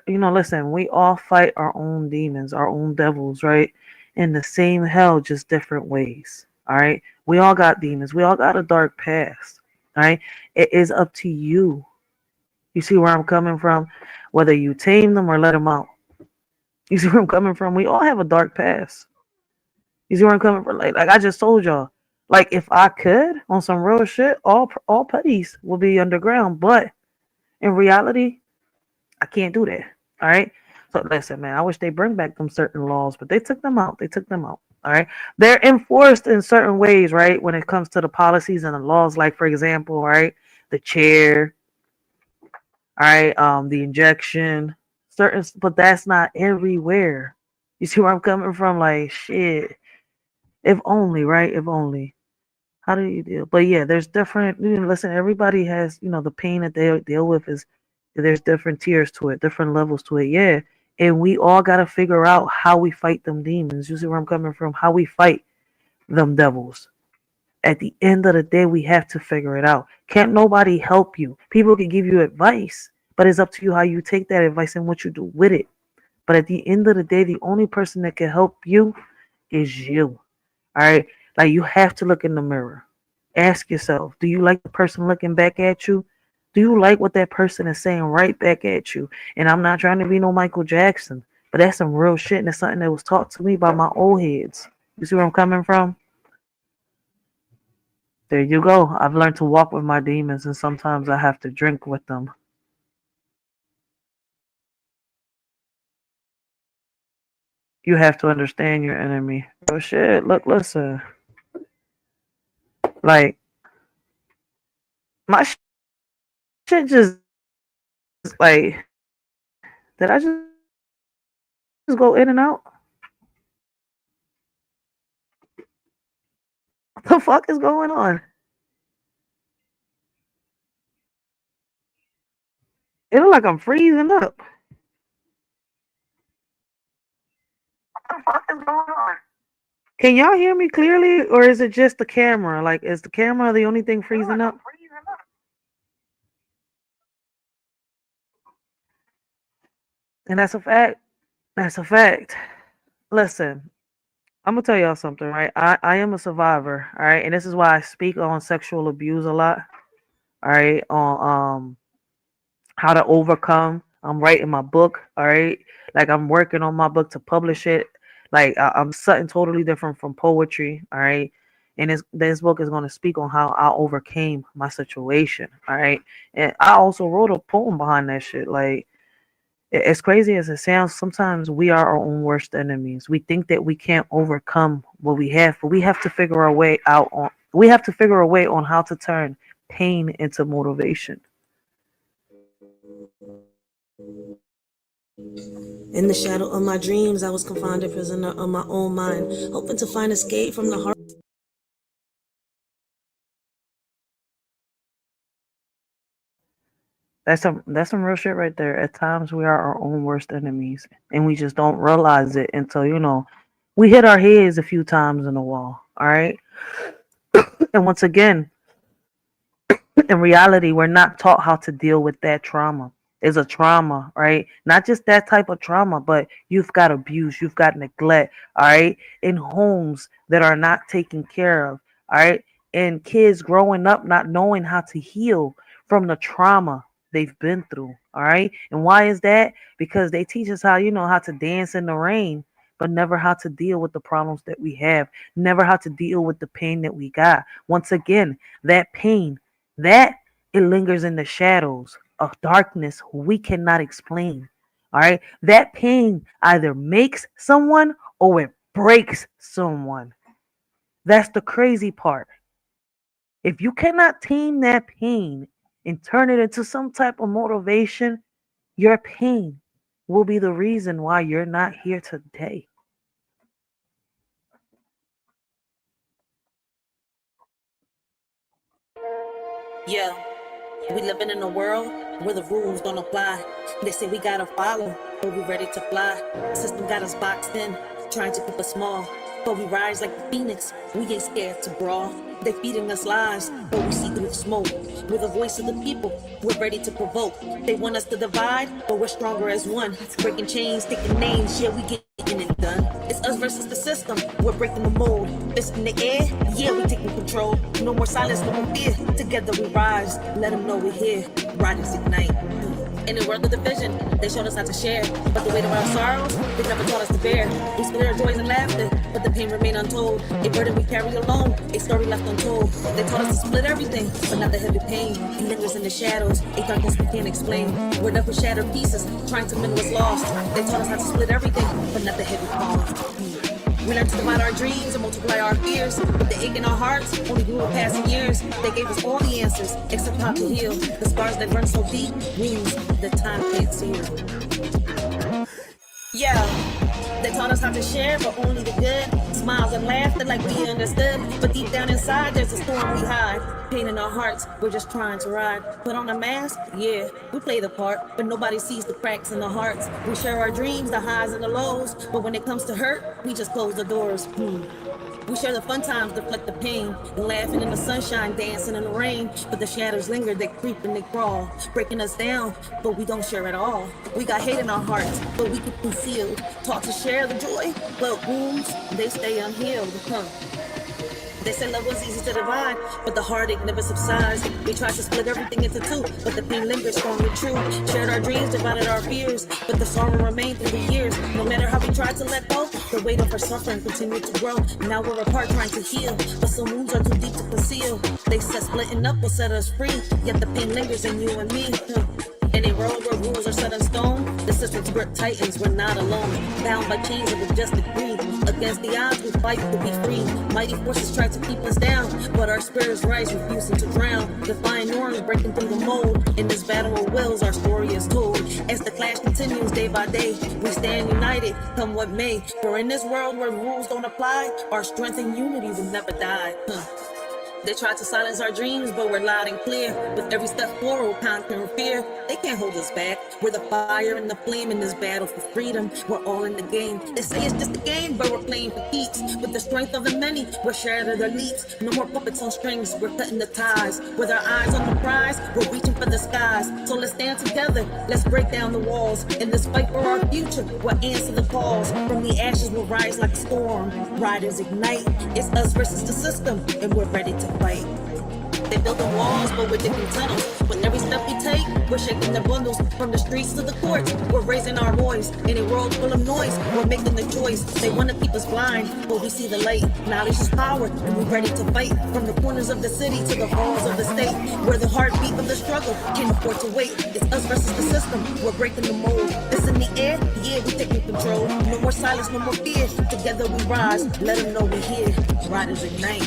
Listen, we all fight our own demons, our own devils, right? In the same hell, just different ways. All right. We all got demons. We all got a dark past. All right. It is up to you. You see where I'm coming from? Whether you tame them or let them out. You see where I'm coming from? We all have a dark past. You see where I'm coming from? Like I just told y'all. Like, if I could, on some real shit, all putties will be underground. But in reality, I can't do that. All right. So listen, man, I wish they bring back them certain laws, but they took them out. They took them out. All right. They're enforced in certain ways, right? When it comes to the policies and the laws, like, for example, right, the chair, all right, the injection, certain, but that's not everywhere. You see where I'm coming from? Like, shit. If only, right? If only. How do you deal? But yeah, there's different. Listen, everybody has, the pain that they deal with is, there's different tiers to it, different levels to it. Yeah, and we all got to figure out how we fight them demons. You see where I'm coming from? How we fight them devils. At the end of the day, we have to figure it out. Can't nobody help you. People can give you advice, but it's up to you how you take that advice and what you do with it. But at the end of the day, the only person that can help you is you. All right. Like, you have to look in the mirror. Ask yourself, do you like the person looking back at you? Do you like what that person is saying right back at you? And I'm not trying to be no Michael Jackson, but that's some real shit. And it's something that was taught to me by my old heads. You see where I'm coming from? There you go. I've learned to walk with my demons, and sometimes I have to drink with them. You have to understand your enemy. Oh shit. Look, listen. Like, my shit just, like, did I just go in and out? What the fuck is going on? It look like I'm freezing up. What the fuck is going on? Can y'all hear me clearly, or is it just the camera? Like, is the camera the only thing freezing up? And that's a fact. That's a fact. Listen, I'm gonna tell y'all something, right? I am a survivor, all right, and this is why I speak on sexual abuse a lot, all right, on how to overcome. I'm writing my book, all right, like, I'm working on my book to publish it. Like, I'm something totally different from poetry, all right, and this book is going to speak on how I overcame my situation, all right, and I also wrote a poem behind that shit. Like, As crazy as it sounds, sometimes we are our own worst enemies. We think that we can't overcome what we have, but we have to figure a way out on. We have to figure a way on how to turn pain into motivation. In the shadow of my dreams, I was confined a prisoner of my own mind, hoping to find escape from the heart. That's some real shit right there. At times we are our own worst enemies, and we just don't realize it until we hit our heads a few times in the wall. All right, and once again, in reality, we're not taught how to deal with that trauma. It's a trauma, right? Not just that type of trauma, but you've got abuse, you've got neglect, all right, in homes that are not taken care of, all right, and kids growing up not knowing how to heal from the trauma they've been through, all right. And why is that? Because they teach us how to dance in the rain, but never how to deal with the problems that we have, never how to deal with the pain that we got. Once again, that pain, that it lingers in the shadows of darkness we cannot explain. All right. That pain either makes someone or it breaks someone. That's the crazy part. If you cannot tame that pain and turn it into some type of motivation, your pain will be the reason why you're not here today. Yeah, we living in a world where the rules don't apply. They say we gotta follow, but we ready to fly. System got us boxed in, trying to keep us small. But we rise like the phoenix, we ain't scared to brawl. They feeding us lies, but we see through the smoke. We're the voice of the people, we're ready to provoke. They want us to divide, but we're stronger as one. Breaking chains, taking names, yeah, we getting it done. It's us versus the system, we're breaking the mold. Fist in the air, yeah, we taking control. No more silence, no more fear, together we rise. Let them know we're here, riders ignite. In the world of division, they showed us how to share. But the weight of our sorrows, they never taught us to bear. We split our joys and laughter, but the pain remained untold. A burden we carry alone, a story left untold. They taught us to split everything, but not the heavy pain. It lingers in the shadows, a darkness we can't explain. We're left with shattered pieces, trying to mend what's lost. They taught us how to split everything, but not the heavy cost. We learned to divide our dreams and multiply our fears. But the ache in our hearts only grew in passing years. They gave us all the answers, except how to heal. The scars that run so deep, wounds that time can't seal. Yeah, they taught us how to share, but only the good. Smiles and laughter like we understood. But deep down inside, there's a storm we hide. Pain in our hearts, we're just trying to ride. Put on a mask, yeah, we play the part. But nobody sees the cracks in the hearts. We share our dreams, the highs and the lows. But when it comes to hurt, we just close the doors. We share the fun times, deflect the pain. Laughing in the sunshine, dancing in the rain. But the shadows linger, they creep and they crawl. Breaking us down, but we don't share at all. We got hate in our hearts, but we keep concealed. Taught to share the joy, but wounds, they stay unhealed. They said love was easy to divide, but the heartache never subsides. We tried to split everything into two, but the pain lingers strong and true. Shared our dreams, divided our fears, but the sorrow remained through the years. No matter how we tried to let go, the weight of our suffering continued to grow. Now we're apart trying to heal, but some wounds are too deep to conceal. They said splitting up will set us free, yet the pain lingers in you and me. In a world where rules are set in stone, the system's grip tightens, we're not alone. Bound by chains of injustice greed. Against the odds, we fight to be free. Mighty forces try to keep us down, but our spirits rise, refusing to drown. Defying norms, breaking through the mold. In this battle of wills, our story is told. As the clash continues day by day, we stand united, come what may. For in this world where rules don't apply, our strength and unity will never die. They try to silence our dreams, but we're loud and clear. With every step forward, we're conquering fear. They can't hold us back. We're the fire and the flame in this battle for freedom. We're all in the game. They say it's just a game, but we're playing for keeps. With the strength of the many, we're shattering their leaps. No more puppets on strings, we're cutting the ties. With our eyes on the prize, we're reaching for the skies. So let's stand together, let's break down the walls. In this fight for our future, we'll answer the calls. From the ashes, we'll rise like a storm. Riders ignite. It's us versus the system, and we're ready to fight. They building walls, but we're digging tunnels. With every step we take, we're shaking the bundles. From the streets to the courts, we're raising our voice. In a world full of noise, we're making the choice. They want to keep us blind, but we see the light. Knowledge is power, and we're ready to fight. From the corners of the city to the halls of the state, where the heartbeat of the struggle can't afford to wait. It's us versus the system, we're breaking the mold. It's in the air, yeah, we're taking control. No more silence, no more fear. Together we rise, let them know we're here. Riders ignite.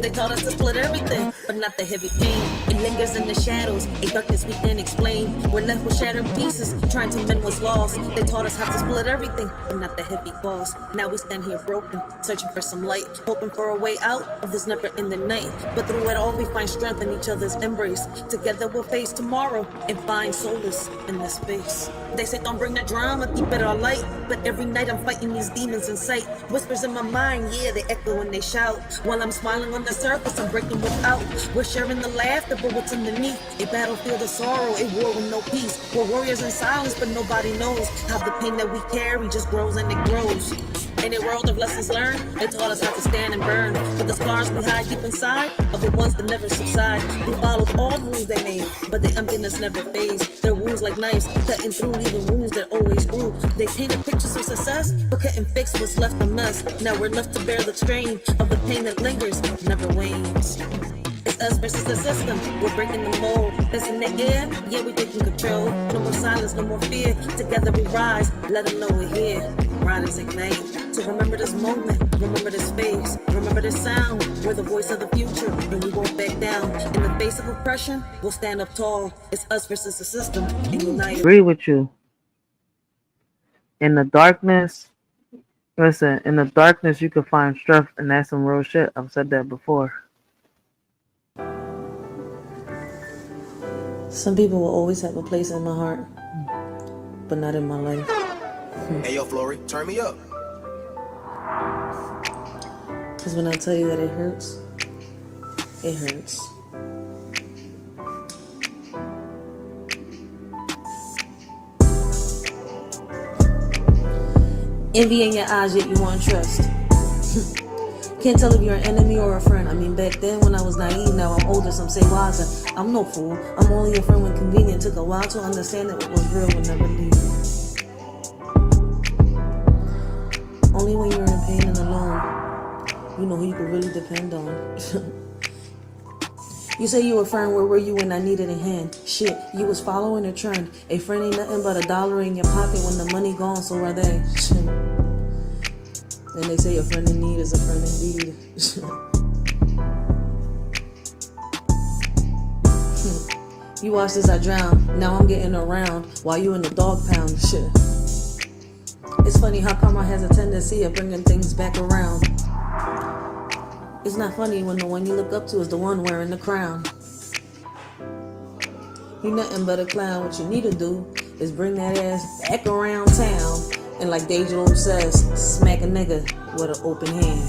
They taught us to split everything, but not the heavy pain. It lingers in the shadows, a darkness we can't explain. We're left with shattered pieces, trying to mend what's lost. They taught us how to split everything, but not the heavy cost. Now we stand here broken, searching for some light, hoping for a way out of this never-ending night. But through it all, we find strength in each other's embrace. Together we'll face tomorrow and find solace in this space. They say don't bring the drama, keep it all light. But every night I'm fighting these demons in sight. Whispers in my mind, yeah, they echo when they shout. While I'm smiling on the surface, I'm breaking without. We're sharing the laughter, but what's underneath? A battlefield of sorrow, a war with no peace. We're warriors in silence, but nobody knows how the pain that we carry just grows and it grows. In a world of lessons learned, they taught us how to stand and burn. But the scars we hide deep inside are the ones that never subside. We followed all the rules they made, but the emptiness never fades. Their wounds like knives, cutting through even wounds that always grew. They painted pictures of success, but couldn't fix what's left of us. Now we're left to bear the strain of the pain that lingers, never wanes. It's us versus the system, we're breaking the mold. It's in the air, yeah, we're taking control. No more silence, no more fear. Together we rise, let them know we're here. Riders ignite. So remember this moment, remember this space, remember this sound. We're the voice of the future, and we won't back down. In the face of oppression, we'll stand up tall. It's us versus the system, and united. Agree with you. In the darkness, listen, in the darkness you can find strength, and that's some real shit. I've said that before. Some people will always have a place in my heart, but not in my life. Hey, yo, Flory, turn me up. Because when I tell you that it hurts, it hurts. Envy in your eyes, yet you want trust. Can't tell if you're an enemy or a friend. I mean, back then when I was naive, now I'm older, some say wiser. I'm no fool, I'm only a friend when convenient. Took a while to understand that what was real would never leave. Only when you're in pain and alone, you know who you can really depend on. You say you were a friend, where were you when I needed a hand? Shit, you was following a trend. A friend ain't nothing but $1 in your pocket when the money gone, so are they? Shit. And they say a friend in need is a friend indeed. You watched as I drown, now I'm getting around while you in the dog pound. Shit. It's funny how karma has a tendency of bringing things back around. It's not funny when the one you look up to is the one wearing the crown. You nothing but a clown. What you need to do is bring that ass back around town and, like Deja says, smack a nigga with an open hand.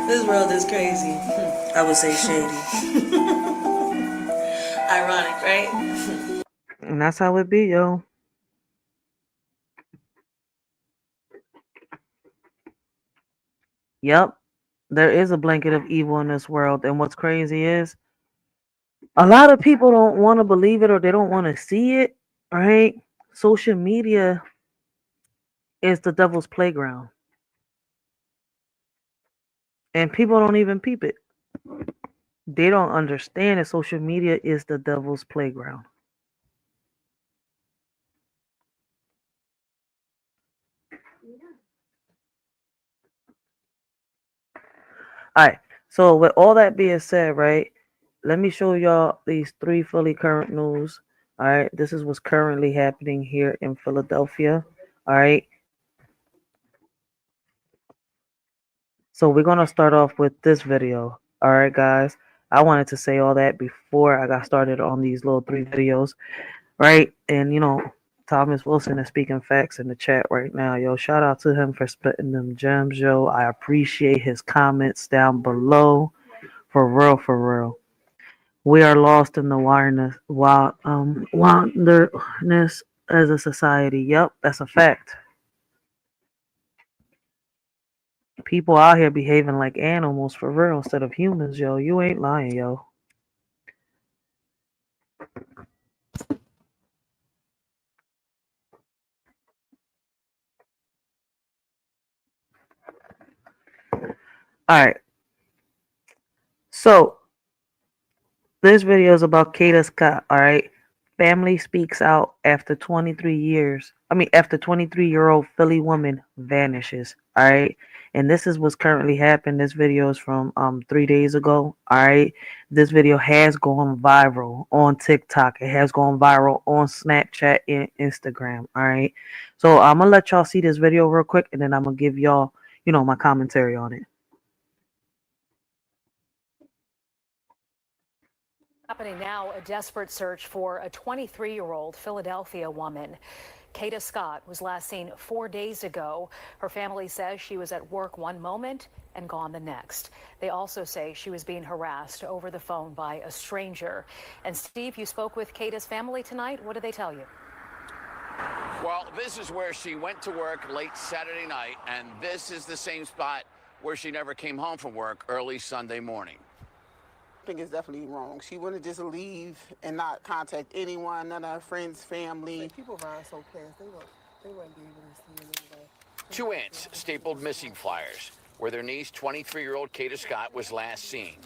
This world is crazy. I would say shady. Ironic, right? And that's how it be, yo. Yep. There is a blanket of evil in this world. And what's crazy is a lot of people don't want to believe it or they don't want to see it, right? Social media is the devil's playground. And people don't even peep it. They don't understand that social media is the devil's playground. All right. So with all that being said, right, let me show y'all these 3 fully current news. All right. This is what's currently happening here in Philadelphia. All right. So we're going to start off with this video. All right, guys. I wanted to say all that before I got started on these little 3 videos. Right. And, you know, Thomas Wilson is speaking facts in the chat right now. Yo, shout out to him for spitting them gems, yo. I appreciate his comments down below. For real, for real. We are lost in the wilderness as a society. Yep, that's a fact. People out here behaving like animals for real instead of humans, yo. You ain't lying, yo. All right. So this video is about Kata Scott. All right. Family speaks out after 23 years. After 23-year-old Philly woman vanishes. All right. And this is what's currently happened. This video is from 3 days ago. All right. This video has gone viral on TikTok. It has gone viral on Snapchat and Instagram. All right. So I'm gonna let y'all see this video real quick, and then I'm gonna give y'all, my commentary on it. Happening now, a desperate search for a 23-year-old Philadelphia woman. Kata Scott was last seen 4 days ago. Her family says she was at work one moment and gone the next. They also say she was being harassed over the phone by a stranger. And Steve, you spoke with Kata's family tonight. What did they tell you? Well, this is where she went to work late Saturday night, and this is the same spot where she never came home from work early Sunday morning. I think it's definitely wrong. She wouldn't just leave and not contact anyone, none of her friends, family. Like, people ride so fast, they wouldn't be able to see it anyway. Two aunts stapled missing flyers where their niece, 23-year-old Kata Scott, was last seen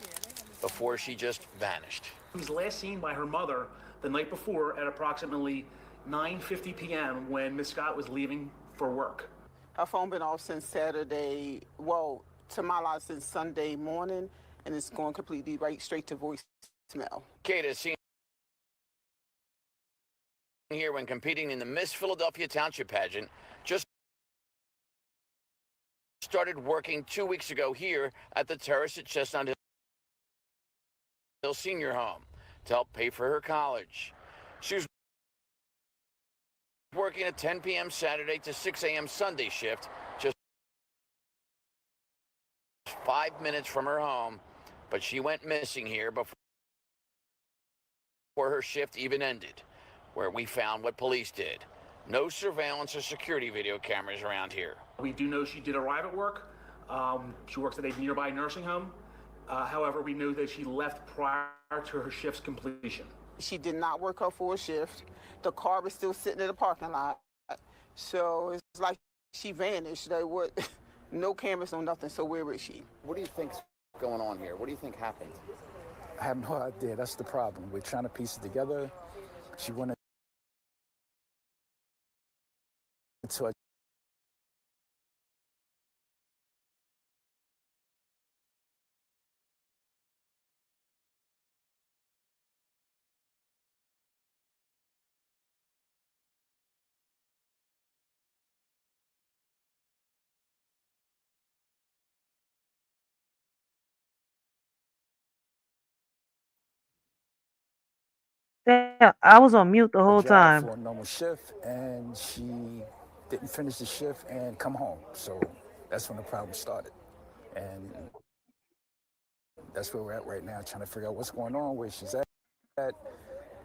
before she just vanished. She was last seen by her mother the night before at approximately 9:50 p.m. when Miss Scott was leaving for work. Her phone been off since Saturday, well, to my knowledge, since Sunday morning, and it's going completely right straight to voicemail. Kata seen here when competing in the Miss Philadelphia Township pageant, just started working 2 weeks ago here at the Terrace at Chestnut Hill Senior Home to help pay for her college. She was working a 10 p.m. Saturday to 6 a.m. Sunday shift, just 5 minutes from her home, but she went missing here before her shift even ended, where we found what police did. No surveillance or security video cameras around here. We do know she did arrive at work. She works at a nearby nursing home. However, we knew that she left prior to her shift's completion. She did not work her full shift. The car was still sitting in the parking lot. So it's like she vanished. There were no cameras, no nothing. So where is she? What do you think's going on here? What do you think happened? I have no idea. That's the problem. We're trying to piece it together. She went into a Yeah, I was on mute the whole job time. for a normal shift, and she didn't finish the shift and come home. So that's when the problem started. And that's where we're at right now, trying to figure out what's going on, where she's at,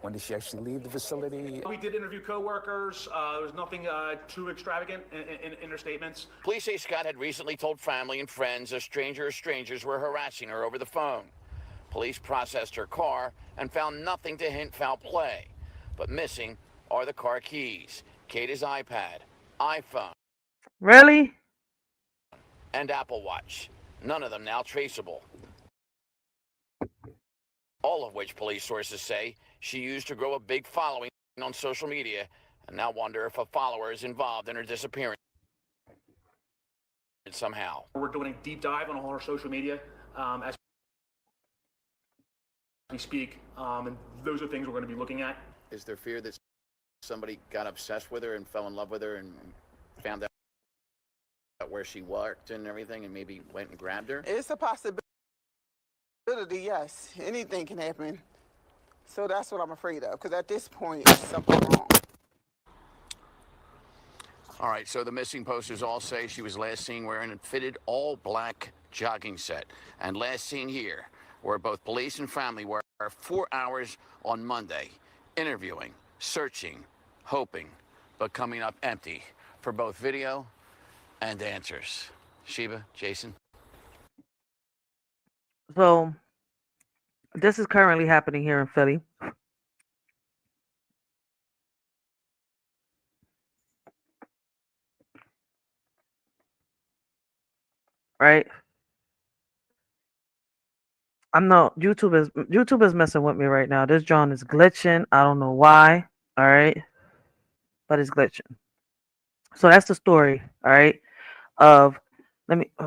when did she actually leave the facility. We did interview co-workers. There was nothing too extravagant in her statements. Police say Scott had recently told family and friends a stranger or strangers were harassing her over the phone. Police processed her car and found nothing to hint foul play. But missing are the car keys, Kata's iPad, iPhone, Really? and Apple Watch. None of them now traceable. All of which police sources say she used to grow a big following on social media and now wonder if a follower is involved in her disappearance somehow. We're doing a deep dive on all her social media as we speak, and those are things we're going to be looking at. Is there fear that somebody got obsessed with her and fell in love with her and found out where she worked and everything and maybe went and grabbed her? It's a possibility, yes. Anything can happen. So that's what I'm afraid of, because at this point, something wrong. All right, so the missing posters all say she was last seen wearing a fitted all-black jogging set. And last seen here, where both police and family were 4 hours on Monday, interviewing, searching, hoping, but coming up empty for both video and answers. Sheba, Jason. So this is currently happening here in Philly. Right? I'm not YouTube is messing with me right now. This John is glitching. I don't know why. All right. But it's glitching. So that's the story, all right, of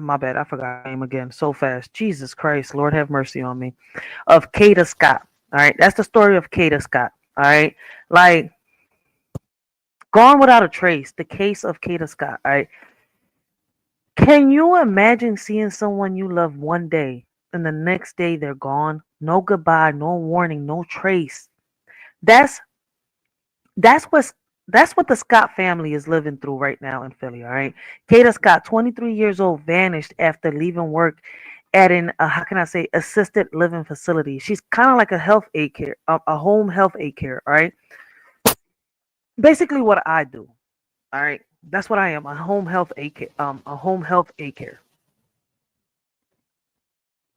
my bad, I forgot her name again so fast. Jesus Christ, Lord have mercy on me. Of Kata Scott. All right. That's the story of Kata Scott. All right. Like, gone without a trace, the case of Kata Scott. All right. Can you imagine seeing someone you love one day and the next day they're gone? No goodbye, no warning, no trace. That's that's what's that's what the Scott family is living through right now in Philly. All right. Kata Scott, 23 years old, vanished after leaving work at an how can I say assisted living facility. She's kind of like a health aid care, a home health aid care. All right. Basically, what I do. All right. That's what I am. A home health aid care. A home health aid care.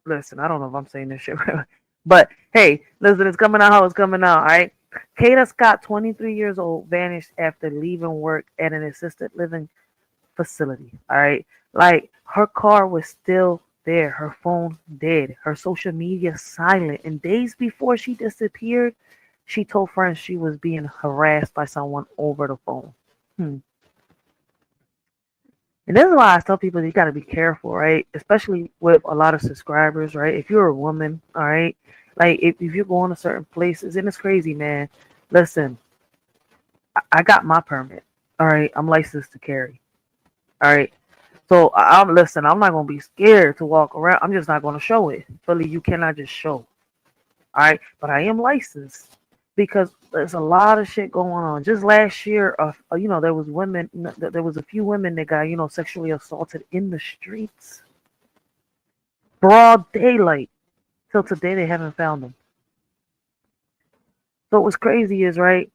Listen, I don't know if I'm saying this shit right, but hey, listen, it's coming out how it's coming out. All right. Kata Scott, 23 years old, vanished after leaving work at an assisted living facility. All right. Like, her car was still there, her phone dead, her social media silent. And days before she disappeared, she told friends she was being harassed by someone over the phone. And this is why I tell people you got to be careful, right? Especially with a lot of subscribers, right? If you're a woman, all right, like if you're going to certain places, and it's crazy, man. Listen, I got my permit, all right. I'm licensed to carry, all right. So I'm listen. I'm not gonna be scared to walk around. I'm just not gonna show it. Philly, you cannot just show, all right. But I am licensed because there's a lot of shit going on. Just last year, there was women. There was a few women that got sexually assaulted in the streets, broad daylight. Till today, they haven't found them. So what's crazy is, right,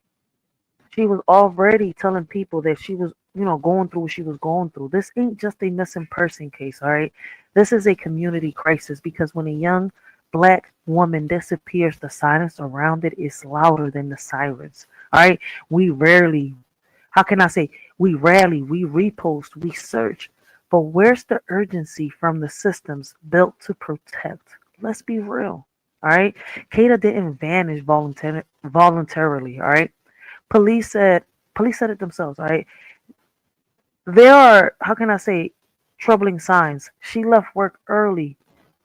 she was already telling people that she was, going through what she was going through. This ain't just a missing person case, all right? This is a community crisis because when a young black woman disappears, the silence around it is louder than the sirens, all right? We rarely, we repost, we search, but where's the urgency from the systems built to protect? Let's be real, all right? Kata didn't vanish voluntarily, all right? Police said it themselves, all right? There are, troubling signs. She left work early,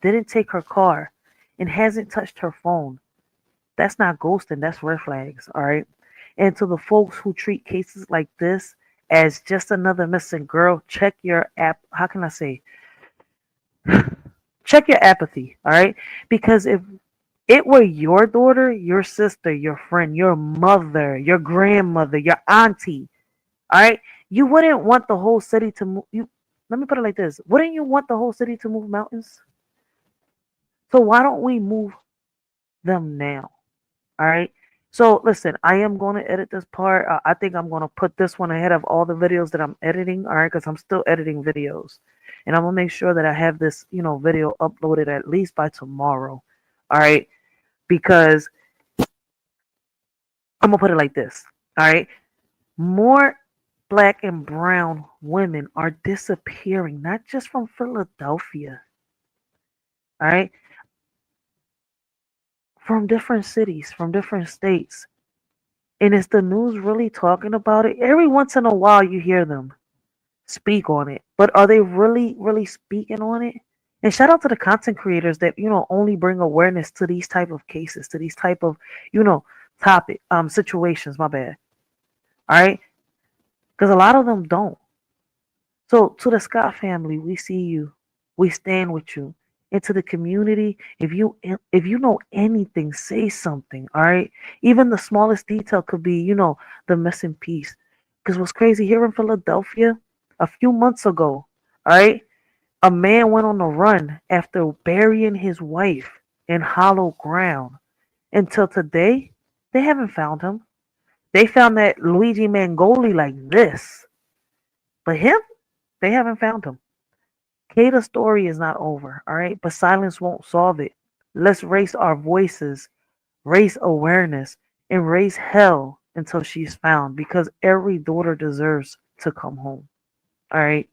didn't take her car, and hasn't touched her phone. That's not ghosting, that's red flags, all right? And to the folks who treat cases like this as just another missing girl, check your check your apathy, all right? Because if it were your daughter, your sister, your friend, your mother, your grandmother, your auntie, all right, you wouldn't want the whole city to move. Let me put it like this: wouldn't you want the whole city to move mountains? So why don't we move them now? All right. So listen, I am going to edit this part. I think I'm going to put this one ahead of all the videos that I'm editing. All right, because I'm still editing videos, and I'm gonna make sure that I have this, video uploaded at least by tomorrow. All right, because I'm gonna put it like this. All right, more black and brown women are disappearing, not just from Philadelphia. All right, from different cities, from different states. And is the news really talking about it? Every once in a while you hear them speak on it, but are they really, really speaking on it? And shout out to the content creators that, only bring awareness to these type of cases, to these type of, topic, situations, my bad. All right. Because a lot of them don't. So to the Scott family, we see you. We stand with you. And to the community, if you know anything, say something. All right. Even the smallest detail could be, the missing piece. Because what's crazy here in Philadelphia, a few months ago, all right, a man went on the run after burying his wife in hollow ground. Until today, they haven't found him. They found that Luigi Mangoli like this. But him, they haven't found him. Kata's story is not over, all right? But silence won't solve it. Let's raise our voices, raise awareness, and raise hell until she's found, because every daughter deserves to come home, all right?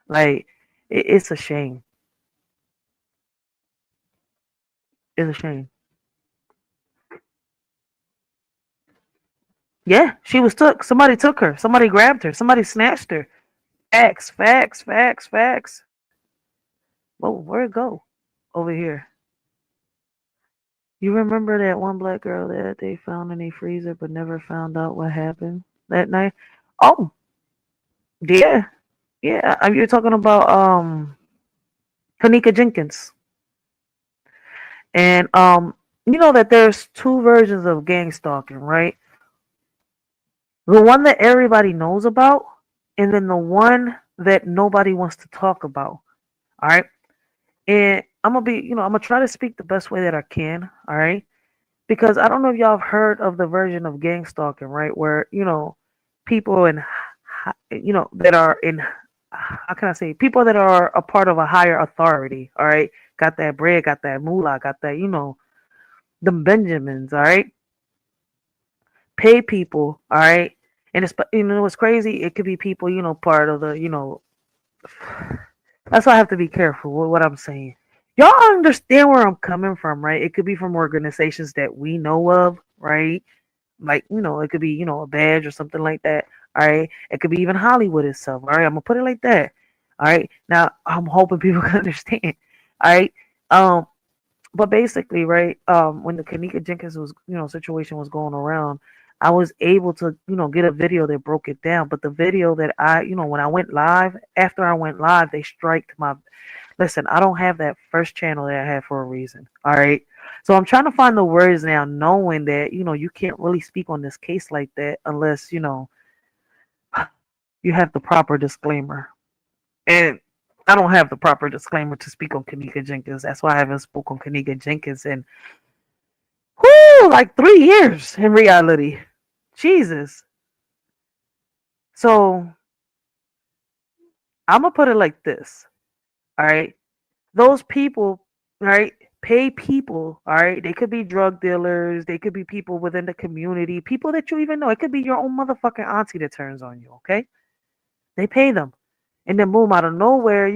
Like, it's a shame. It's a shame. Yeah, she was took. Somebody took her. Somebody grabbed her. Somebody snatched her. Facts, facts, facts, facts. Whoa, where'd it go? Over here. You remember that one black girl that they found in a freezer but never found out what happened that night? Oh, yeah. Yeah, you're talking about Kanika Jenkins. And you know that there's two versions of gang stalking, right? The one that everybody knows about, and then the one that nobody wants to talk about. All right. And I'm gonna try to speak the best way that I can, all right? Because I don't know if y'all have heard of the version of gang stalking, right? Where, people that are in, how can I say, people that are a part of a higher authority, all right? Got that bread, got that moolah, got that, them Benjamins, all right? Pay people, all right? And it's, what's crazy? It could be people, part of the, that's why I have to be careful with what I'm saying. Y'all understand where I'm coming from, right? It could be from organizations that we know of, right? Like, it could be, a badge or something like that. All right. It could be even Hollywood itself. All right. I'm gonna put it like that. All right. Now I'm hoping people can understand. All right. But basically, right, when the Kanika Jenkins was, situation was going around, I was able to, get a video that broke it down. But the video that when I went live, after I went live, they striked my. Listen, I don't have that first channel that I had for a reason. All right. So I'm trying to find the words now, knowing that, you can't really speak on this case like that unless, you have the proper disclaimer. And I don't have the proper disclaimer to speak on Kanika Jenkins. That's why I haven't spoken on Kanika Jenkins in like 3 years in reality. Jesus. So I'm gonna put it like this. All right. Those people, right, pay people, all right? They could be drug dealers. They could be people within the community, people that you even know. It could be your own motherfucking auntie that turns on you, okay? They pay them. And then boom, out of nowhere,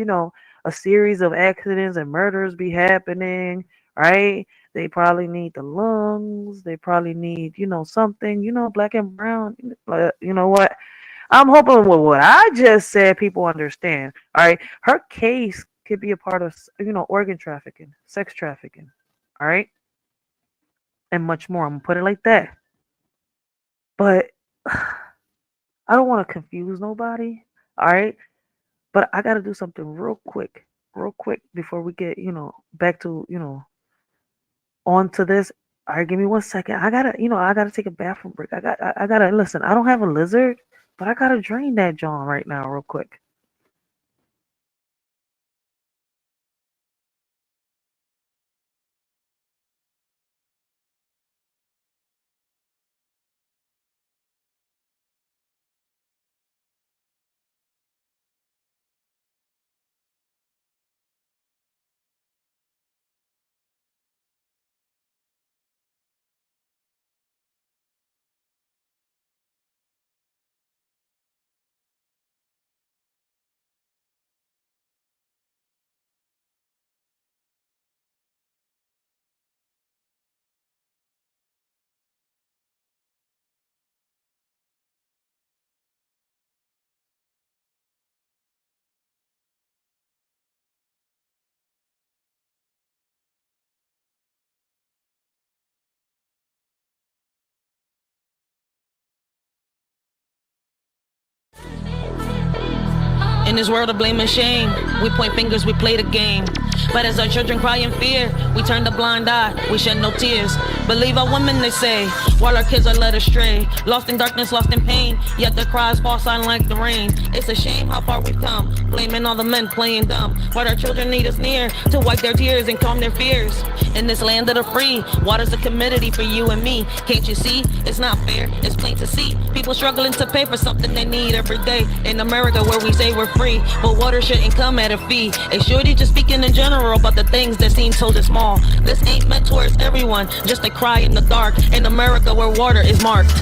a series of accidents and murders be happening, right? They probably need the lungs. They probably need, something, black and brown. You know what? I'm hoping with what I just said, people understand. All right. Her case could be a part of, organ trafficking, sex trafficking. All right. And much more. I'm going to put it like that. But I don't want to confuse nobody. All right. But I got to do something real quick before we get, back to, on to this. All right. Give me 1 second. I gotta take a bathroom break. I gotta listen. I don't have a lizard. But I gotta drain that John right now real quick. In this world of blame and shame, we point fingers, we play the game. But as our children cry in fear, we turn a blind eye, we shed no tears. Believe our women, they say, while our kids are led astray. Lost in darkness, lost in pain, yet their cries fall silent like the rain. It's a shame how far we've come, blaming all the men playing dumb. But our children need us near to wipe their tears and calm their fears. In this land of the free, water's a commodity for you and me. Can't you see? It's not fair, it's plain to see. People struggling to pay for something they need every day. In America where we say we're free, but water shouldn't come at a fee. A Shorty just speaking in general about the things that seem so small. This ain't meant towards everyone, just a cry in the dark. In America where water is marked.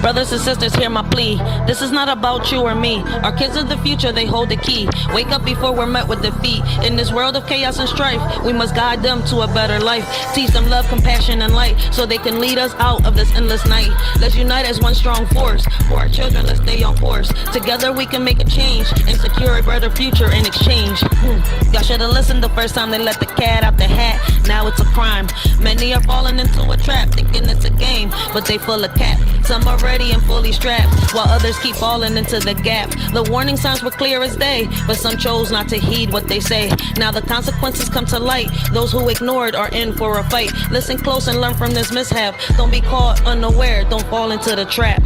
Brothers and sisters, hear my plea. This is not about you or me. Our kids are the future, they hold the key. Wake up before we're met with defeat. In this world of chaos and strife, we must guide them to a better life. Teach them love, compassion, and light, so they can lead us out of this endless night. Let's unite as one strong force. For our children, let's stay on course. Together we can make a change and secure a better future in exchange. Y'all should have listened the first time they let the cat out the hat. Now it's a crime. Many are falling into a trap, thinking it's a game, but they full of cap. Some are ready and fully strapped, while others keep falling into the gap. The warning signs were clear as day, but some chose not to heed what they say. Now the consequences come to light. Those who ignored are in for a fight. Listen close and learn from this mishap. Don't be caught unaware, don't fall into the trap.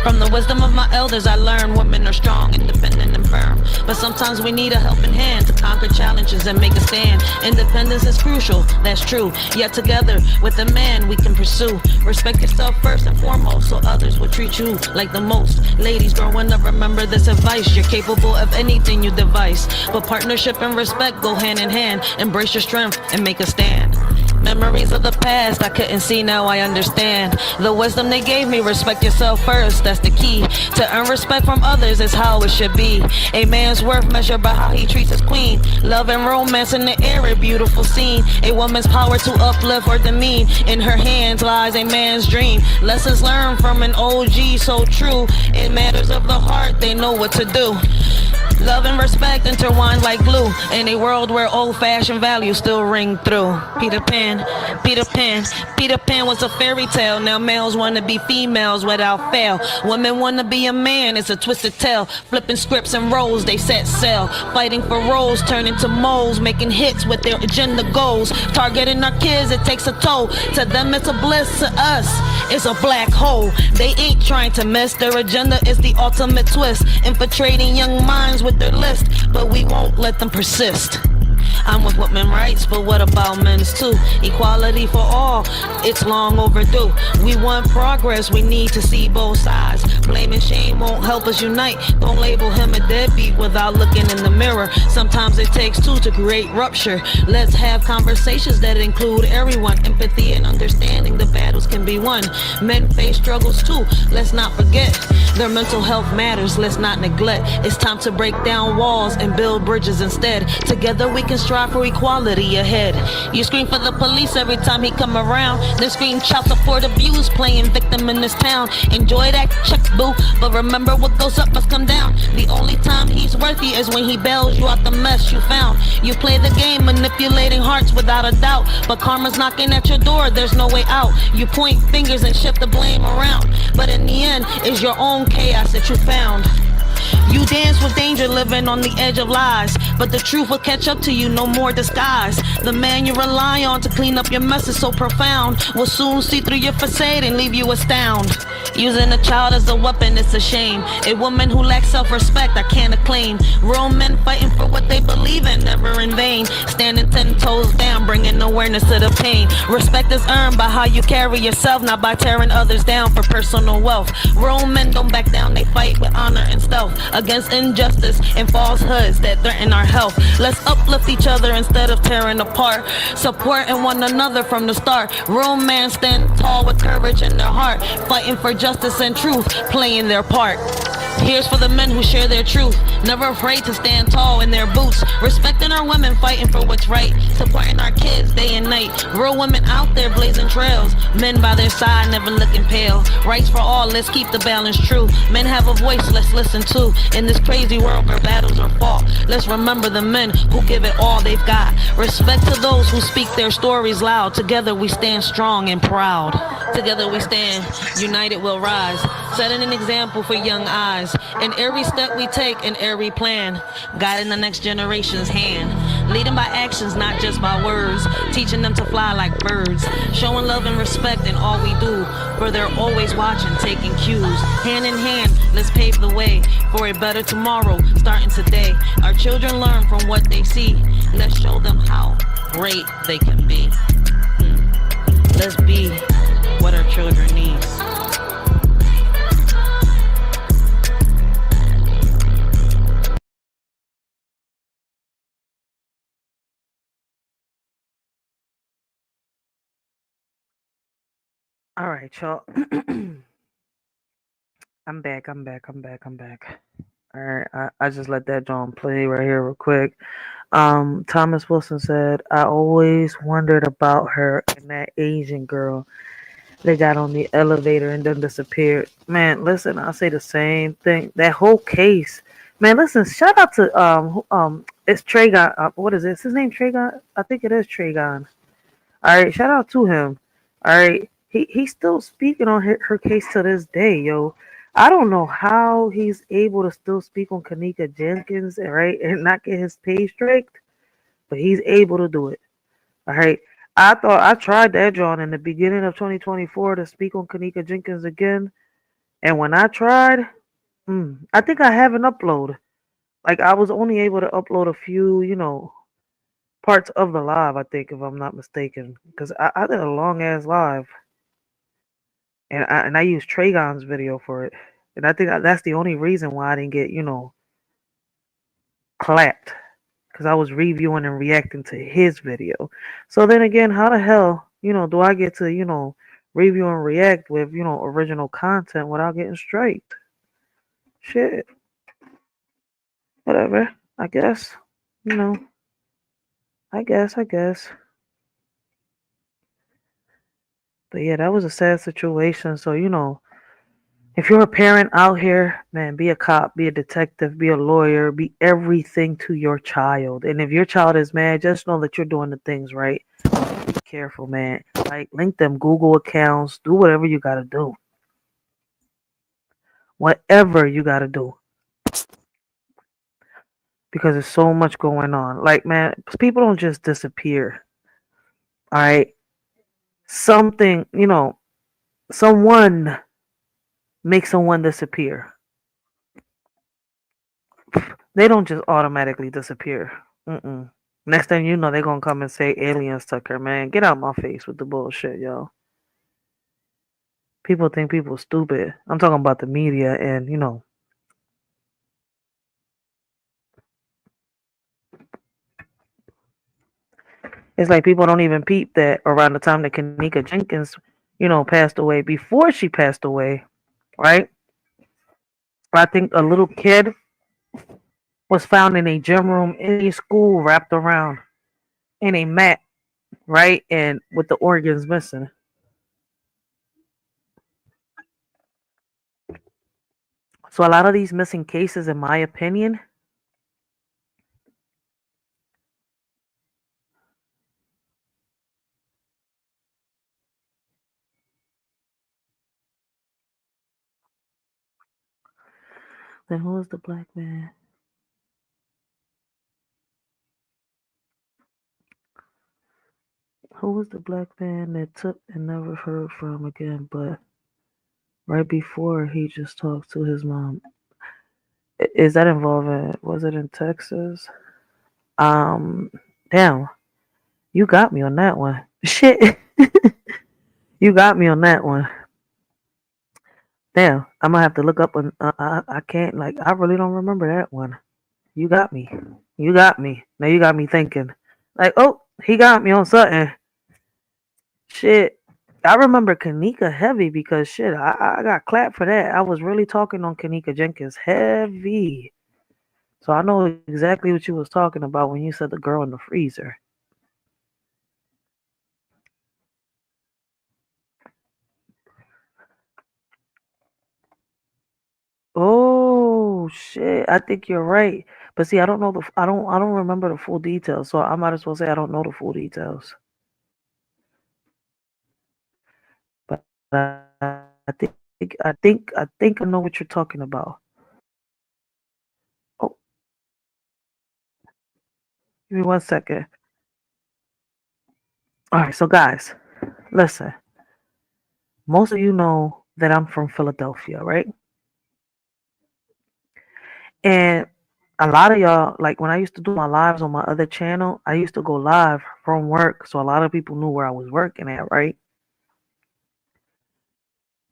From the wisdom of my elders, I learned women are strong, independent, and firm. But sometimes we need a helping hand to conquer challenges and make a stand. Independence is crucial, that's true. Yet together, with a man, we can pursue. Respect yourself first and foremost, so others will treat you like the most. Ladies growing up, remember this advice. You're capable of anything you devise. But partnership and respect go hand in hand. Embrace your strength and make a stand. Memories of the past I couldn't see, now I understand. The wisdom they gave me, respect yourself first, that's the key. To earn respect from others is how it should be. A man's worth measured by how he treats his queen. Love and romance in the air, a beautiful scene. A woman's power to uplift or demean. In her hands lies a man's dream. Lessons learned from an OG so true. In matters of the heart, they know what to do. Love and respect intertwined like glue. In a world where old-fashioned values still ring through. Peter Pan, Peter Pan, Peter Pan was a fairy tale. Now males want to be females without fail. Women want to be a man, it's a twisted tale. Flipping scripts and roles, they set sail. Fighting for roles, turning to moles. Making hits with their agenda goals. Targeting our kids, it takes a toll. To them it's a bliss, to us it's a black hole. They ain't trying to miss, their agenda is the ultimate twist. Infiltrating young minds with their list, but we won't let them persist. I'm with women's rights, but what about men's too? Equality for all, it's long overdue. We want progress, we need to see both sides. Blame and shame won't help us unite. Don't label him a deadbeat without looking in the mirror. Sometimes it takes two to create rupture. Let's have conversations that include everyone. Empathy and understanding, the battles can be won. Men face struggles too, let's not forget. Their mental health matters, let's not neglect. It's time to break down walls and build bridges instead. Together we can strive for equality ahead. You scream for the police every time he come around. Then scream child support abuse, playing victim in this town. Enjoy that check, boo, but remember what goes up must come down. The only time he's worthy is when he bails you out the mess you found. You play the game, manipulating hearts without a doubt, but karma's knocking at your door, there's no way out. You point fingers and shift the blame around, but in the end, it's your own chaos that you found. You dance with danger, living on the edge of lies, but the truth will catch up to you, no more disguise. The man you rely on to clean up your mess is so profound, will soon see through your facade and leave you astounded. Using a child as a weapon, it's a shame. A woman who lacks self-respect, I can't acclaim. Real men fighting for what they believe in, never in vain. Standing 10 toes down, bringing awareness to the pain. Respect is earned by how you carry yourself, not by tearing others down for personal wealth. Real men don't back down, they fight with honor and stealth against injustice and falsehoods that threaten our health. Let's uplift each other instead of tearing apart, supporting one another from the start. Real men stand tall with courage in their heart, fighting for justice and truth, playing their part. Here's for the men who share their truth, never afraid to stand tall in their boots, respecting our women, fighting for what's right, supporting our kids day and night. Real women out there blazing trails, men by their side never looking pale. Rights for all, let's keep the balance true. Men have a voice, let's listen to. In this crazy world where battles are fought, let's remember the men who give it all they've got. Respect to those who speak their stories loud. Together we stand strong and proud. Together we stand, united we'll rise, setting an example for young eyes. In every step we take, in every plan, guiding the next generation's hand, leading by actions, not just by words, teaching them to fly like birds, showing love and respect in all we do, for they're always watching, taking cues. Hand in hand, let's pave the way for a better tomorrow, starting today. Our children learn from what they see. Let's show them how great they can be. Let's be what our children need. All right, y'all. I'm back. All right, I just let that John play right here real quick. Thomas Wilson said, I always wondered about her and that Asian girl. They got on the elevator and then disappeared. Man, listen, I'll say the same thing. That whole case. Man, listen, shout out to it's Tragon. What is it? Is his name Tragon? I think it is Tragon. All right, shout out to him. All right, he's still speaking on her case to this day, yo. I don't know how he's able to still speak on Kanika Jenkins, right, and not get his pay straight, but he's able to do it. All right. I thought I tried that, John, in the beginning of 2024 to speak on Kanika Jenkins again, and when I tried, I think I have an upload. Like I was only able to upload a few, parts of the live. I think, if I'm not mistaken, because I did a long ass live. And I used Tragon's video for it. And I think that's the only reason why I didn't get, clapped. Because I was reviewing and reacting to his video. So then again, how the hell, do I get to, review and react with, original content without getting straight? Shit. Whatever. I guess. I guess. But yeah, that was a sad situation. So, if you're a parent out here, man, be a cop, be a detective, be a lawyer, be everything to your child. And if your child is mad, just know that you're doing the things right. Be careful, man. Like, link them Google accounts. Do whatever you got to do. Whatever you got to do. Because there's so much going on. Like, man, people don't just disappear. All right? Something, someone makes someone disappear. They don't just automatically disappear. Next thing you know, they're going to come and say aliens took her, man. Get out my face with the bullshit, yo. People think people stupid. I'm talking about the media and, it's like people don't even peep that around the time that Kanika Jenkins, passed away, before she passed away, right? I think a little kid was found in a gym room in a school wrapped around in a mat, right? And with the organs missing. So a lot of these missing cases, in my opinion, then who is the black man? Who was the black man that took and never heard from again, but right before he just talked to his mom? Is that involving, was it in Texas? Damn, you got me on that one. Shit. You got me on that one. Damn, I'm gonna have to look up. I can't, like, I really don't remember that one. You got me. Now you got me thinking. Like, oh, he got me on something. Shit. I remember Kanika heavy because shit, I got clapped for that. I was really talking on Kanika Jenkins heavy. So I know exactly what you was talking about when you said the girl in the freezer. Oh shit, I think you're right. But see, I don't know I don't remember the full details, so I might as well say I don't know the full details. But I think I know what you're talking about. Give me 1 second. All right, so guys, listen. Most of you know that I'm from Philadelphia, right? And a lot of y'all, like when I used to do my lives on my other channel, I used to go live from work. So a lot of people knew where I was working at, right?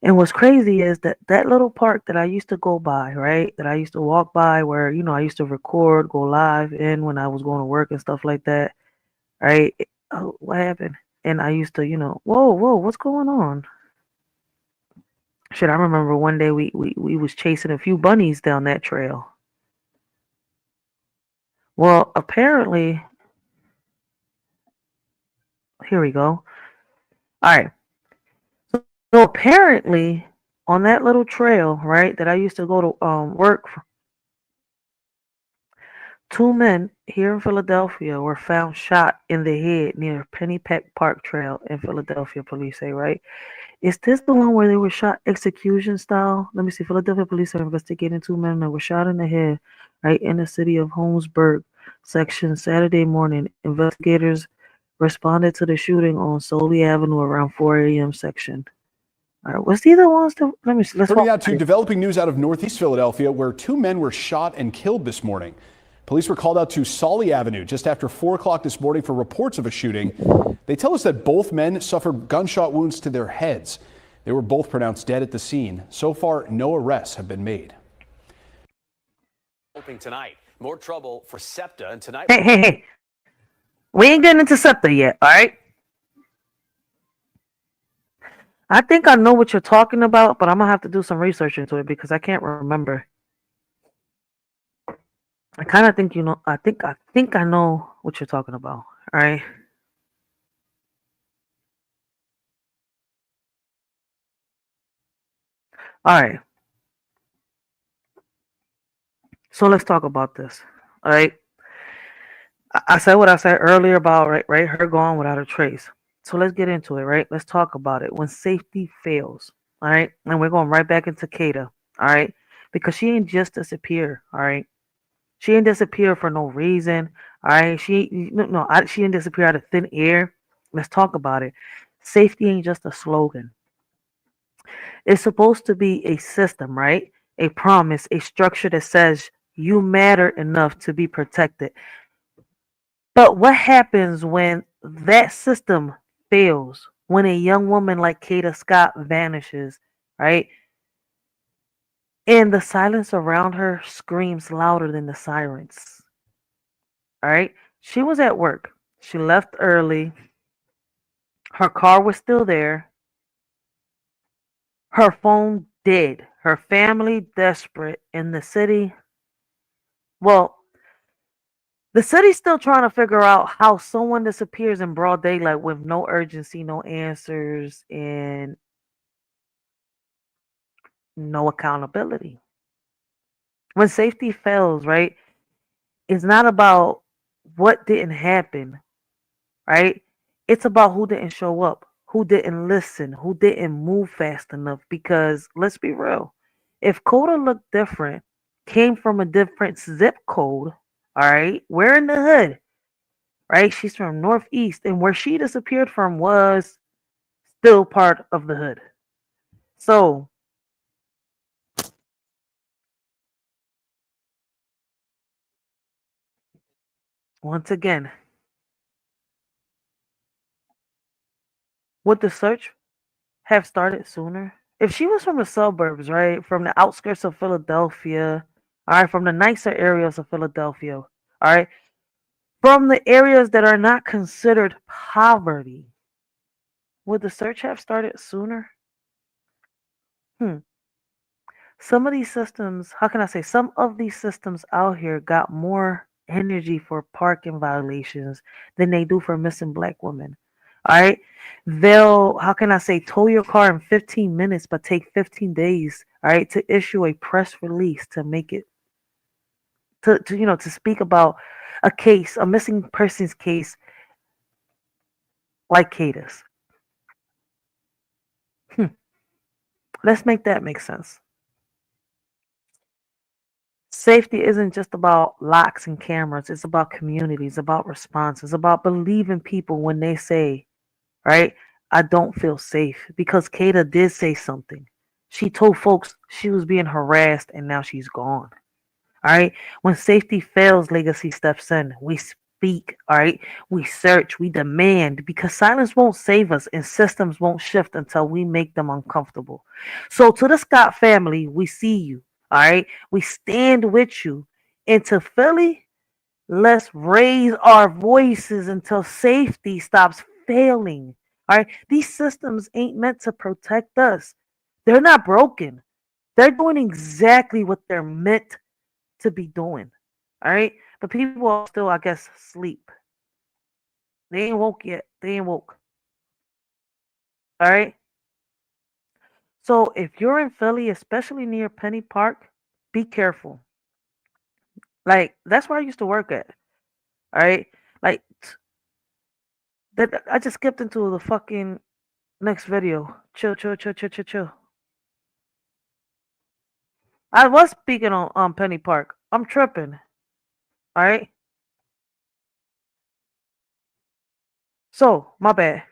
And what's crazy is that that little park that I used to go by, right? That I used to walk by where, I used to record, go live in when I was going to work and stuff like that, right? Oh, what happened? And I used to, whoa, what's going on? Shit, I remember one day we was chasing a few bunnies down that trail. Well, apparently, here we go. All right. So apparently, on that little trail, right, that I used to go to work, 2 men here in Philadelphia were found shot in the head near Pennypack Park Trail in Philadelphia. Police say, right? Is this the one where they were shot execution style? Let me see. Philadelphia police are investigating 2 men that were shot in the head, right, in the city of Holmesburg section Saturday morning. Investigators responded to the shooting on Soley Avenue around 4 a.m. section. All right, was these the ones that? Let me see. Turning now to developing news out of Northeast Philadelphia, where 2 men were shot and killed this morning. Police were called out to Soley Avenue just after 4 o'clock this morning for reports of a shooting. They tell us that both men suffered gunshot wounds to their heads. They were both pronounced dead at the scene. So far, no arrests have been made. Hoping tonight, more trouble for SEPTA, and tonight. Hey. We ain't getting into SEPTA yet, all right? I think I know what you're talking about, but I'm gonna have to do some research into it because I can't remember. I kind of think I think I know what you're talking about. All right. All right. So let's talk about this. All right. I said what I said earlier about right her gone without a trace. So let's get into it, right? Let's talk about it. When safety fails, all right, and we're going right back into Kata, all right, because she ain't just disappear, all right. She ain't disappear for no reason, all right. She didn't disappear out of thin air. Let's talk about it. Safety ain't just a slogan. It's supposed to be a system, right? A promise, a structure that says you matter enough to be protected. But what happens when that system fails? When a young woman like Kata Scott vanishes, right? And the silence around her screams louder than the sirens. All right? She was at work. She left early. Her car was still there. Her phone dead. Her family desperate. In the city, well, the city's still trying to figure out how someone disappears in broad daylight with no urgency, no answers, and no accountability. When safety fails, right, it's not about what didn't happen, right? It's about who didn't show up, who didn't listen, who didn't move fast enough. Because let's be real, if Coda looked different, came from a different zip code, all right, we're in the hood, right? She's from Northeast, and where she disappeared from was still part of the hood. So, once again, would the search have started sooner? If she was from the suburbs, right, from the outskirts of Philadelphia, all right, from the nicer areas of Philadelphia, all right, from the areas that are not considered poverty, would the search have started sooner? Some of these systems, how can I say, some of these systems out here got more energy for parking violations than they do for missing black women. All right. They'll, how can I say, tow your car in 15 minutes, but take 15 days, all right, to issue a press release to make it, to speak about a case, a missing persons case like Kata's. Let's make that make sense. Safety isn't just about locks and cameras. It's about communities, about response. It's about believing people when they say, right, I don't feel safe. Because Kata did say something. She told folks she was being harassed and now she's gone. All right. When safety fails, legacy steps in. We speak. All right. We search. We demand because silence won't save us and systems won't shift until we make them uncomfortable. So, to the Scott family, we see you. All right. We stand with you. And to Philly, let's raise our voices until safety stops failing. All right. These systems ain't meant to protect us, they're not broken. They're doing exactly what they're meant to be doing. All right. But people are still, I guess, asleep. They ain't woke yet. They ain't woke. All right. So if you're in Philly, especially near Penny Park, be careful. Like, that's where I used to work at. All right. Like, that I just skipped into the fucking next video. Chill, chill, chill, chill, chill, chill. I was speaking on Penny Park. I'm tripping. All right. So, my bad.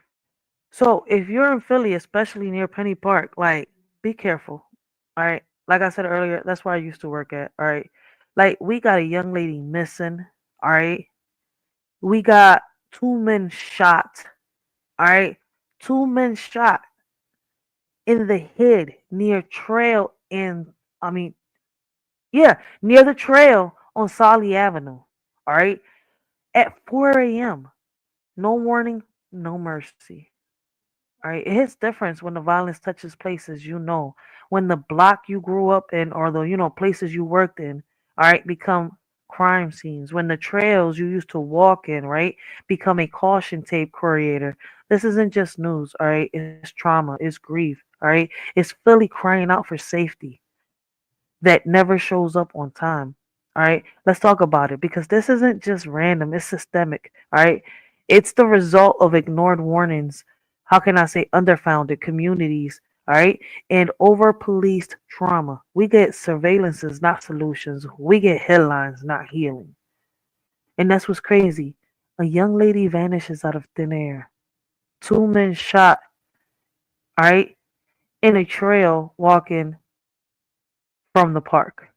So if you're in Philly, especially near Penny Park, like, be careful. All right. Like I said earlier, that's where I used to work at. All right. Like, we got a young lady missing. All right. We got 2 men shot. All right. 2 men shot in the head near trail in, I mean, yeah, near the trail on Solly Avenue. All right. At 4 a.m. No warning, no mercy. All right, it hits difference when the violence touches places you know. When the block you grew up in or the places you worked in, all right, become crime scenes. When the trails you used to walk in, right, become a caution tape creator. This isn't just news, all right? It's trauma, it's grief, all right? It's Philly crying out for safety that never shows up on time. All right, let's talk about it because this isn't just random, it's systemic. All right, it's the result of ignored warnings. How can I say underfounded communities? All right, and over policed trauma. We get surveillances, not solutions. We get headlines, not healing. And that's what's crazy. A young lady vanishes out of thin air. 2 men shot, all right, in a trail walking from the park.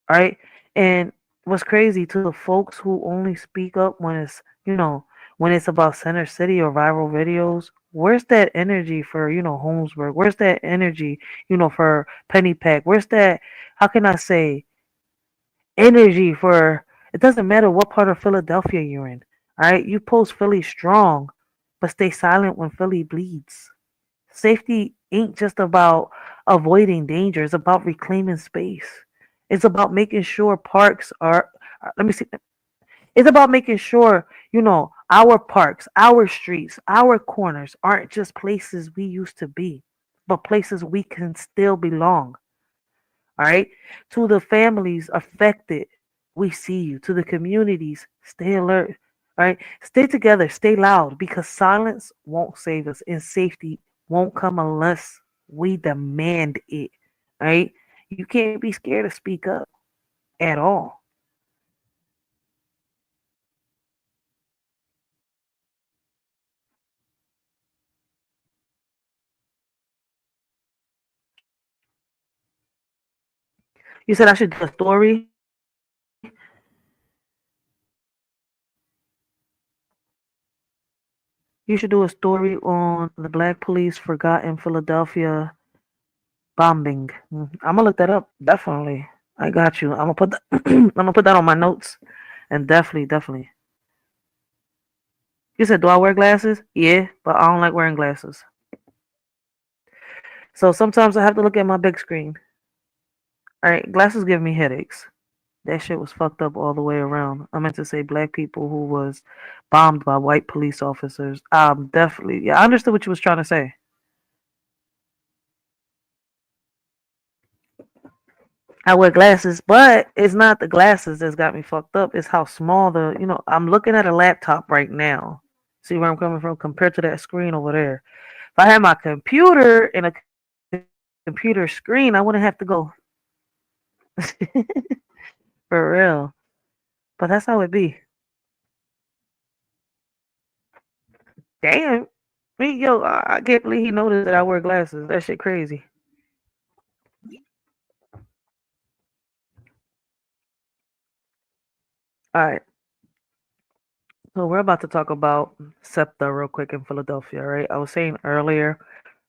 All right. And what's crazy to the folks who only speak up when when it's about Center City or viral videos, where's that energy for, Holmesburg? Where's that energy, for Pennypack? Where's that, how can I say, energy for, it doesn't matter what part of Philadelphia you're in. All right. You post Philly strong, but stay silent when Philly bleeds. Safety ain't just about avoiding danger, it's about reclaiming space. It's about making sure parks are, let me see. It's about making sure, our parks, our streets, our corners aren't just places we used to be, but places we can still belong. All right. To the families affected, we see you. To the communities, stay alert. All right. Stay together, stay loud because silence won't save us and safety won't come unless we demand it. All right. You can't be scared to speak up at all. You said I should do a story. You should do a story on the Black Police Forgotten Philadelphia bombing. I'm gonna look that up. Definitely, I got you. I'm gonna put that. I'm gonna put that on my notes, and definitely, definitely. You said, do I wear glasses? Yeah, but I don't like wearing glasses. So sometimes I have to look at my big screen. All right, glasses give me headaches. That shit was fucked up all the way around. I meant to say black people who was bombed by white police officers. Definitely. Yeah, I understood what you was trying to say. I wear glasses, but it's not the glasses that's got me fucked up. It's how small I'm looking at a laptop right now. See where I'm coming from compared to that screen over there. If I had my computer and a computer screen, I wouldn't have to go. For real. But that's how it be. Damn. Yo, I can't believe he noticed that I wear glasses. That shit crazy. All right. So we're about to talk about SEPTA real quick in Philadelphia, right? I was saying earlier,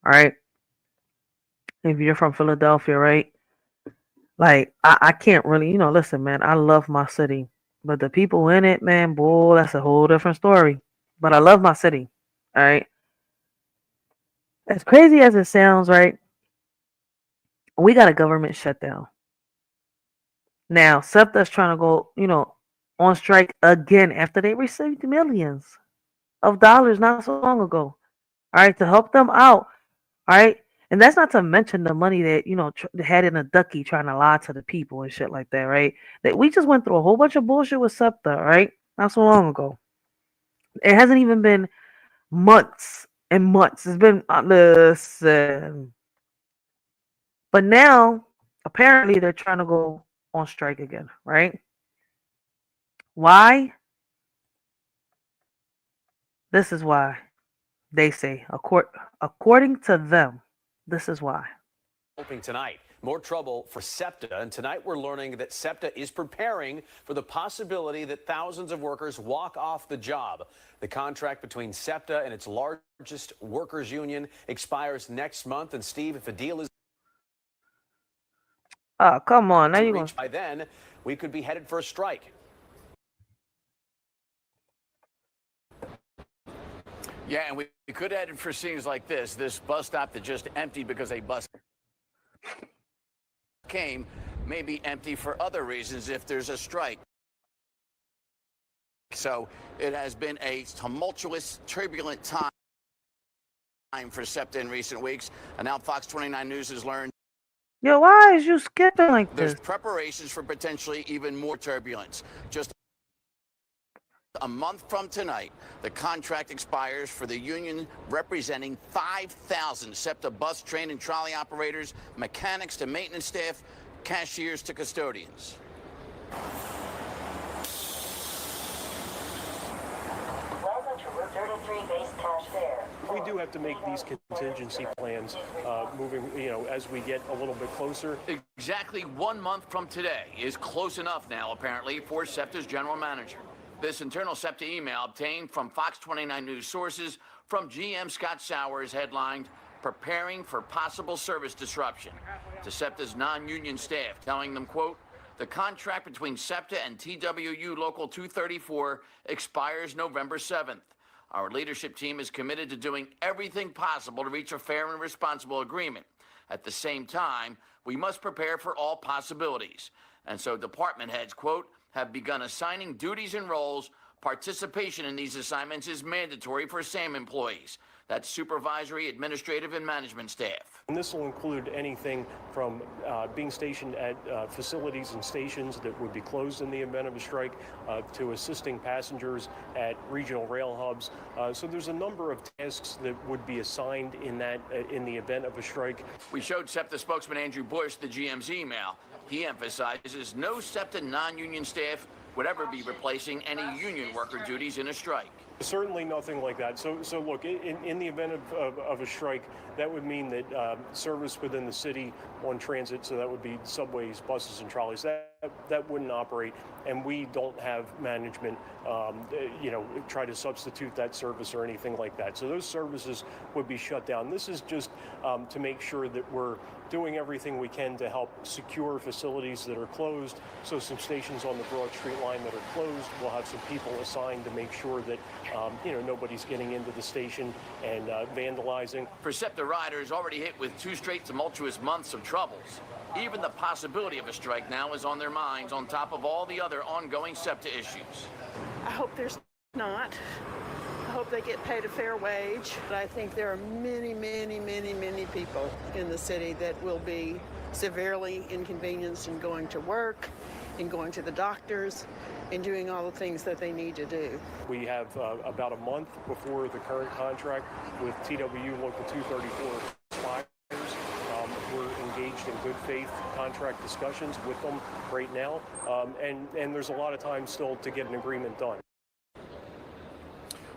all right, if you're from Philadelphia, right? Like, I can't really, listen, man, I love my city. But the people in it, man, boy, that's a whole different story. But I love my city, all right? As crazy as it sounds, right? We got a government shutdown. Now, SEPTA's trying to go, on strike again after they received millions of dollars not so long ago, all right, to help them out, all right? And that's not to mention the money that, had in a ducky trying to lie to the people and shit like that, right? That we just went through a whole bunch of bullshit with SEPTA, right? Not so long ago. It hasn't even been months and months. It's been, listen. But now, apparently, they're trying to go on strike again, right? Why? This is why. They say, according to them, this is why. Hoping tonight, more trouble for SEPTA. And tonight we're learning that SEPTA is preparing for the possibility that thousands of workers walk off the job. The contract between SEPTA and its largest workers union expires next month. And Steve, if a deal is come on. Now you're going by then, we could be headed for a strike. Yeah, and we could head for scenes like this bus stop that just emptied because a bus came, may be empty for other reasons if there's a strike. So it has been a tumultuous, turbulent time for SEPTA in recent weeks. And now Fox 29 News has learned. Yo, why is you skipping like this? There's preparations for potentially even more turbulence. Just a month from tonight, the contract expires for the union representing 5,000 SEPTA bus, train, and trolley operators, mechanics to maintenance staff, cashiers to custodians. Welcome to Route 33 base cash fare. We do have to make these contingency plans moving, as we get a little bit closer. Exactly 1 month from today is close enough now, apparently, for SEPTA's general manager. This internal SEPTA email obtained from Fox 29 News sources from GM Scott Sowers headlined, "Preparing for Possible Service Disruption," to SEPTA's non-union staff, telling them, quote, "The contract between SEPTA and TWU Local 234 expires November 7th. Our leadership team is committed to doing everything possible to reach a fair and responsible agreement. At the same time, we must prepare for all possibilities." And so department heads, quote, "have begun assigning duties and roles. Participation in these assignments is mandatory for SAM employees. That's supervisory, administrative, and management staff." And this will include anything from being stationed at facilities and stations that would be closed in the event of a strike to assisting passengers at regional rail hubs. So there's a number of tasks that would be assigned in the event of a strike. We showed SEPTA spokesman Andrew Bush the GM's email. He emphasizes no SEPTA non-union staff would ever be replacing any union worker duties in a strike. Certainly nothing like that. So look, in the event of a strike, that would mean that service within the city on transit, so that would be subways, buses, and trolleys, that wouldn't operate, and we don't have management, try to substitute that service or anything like that. So those services would be shut down. This is just to make sure that we're doing everything we can to help secure facilities that are closed. So some stations on the Broad Street line that are closed, we'll have some people assigned to make sure that nobody's getting into the station and vandalizing. For SEPTA riders already hit with 2 straight tumultuous months of troubles, even the possibility of a strike now is on their minds on top of all the other ongoing SEPTA issues. I hope there's not. I hope they get paid a fair wage. But I think there are many, many, many, many people in the city that will be severely inconvenienced in going to work, in going to the doctors, and doing all the things that they need to do. We have about a month before the current contract with TWU Local 234 expires. We're engaged engaged in good faith contract discussions with them right now, and there's a lot of time still to get an agreement done.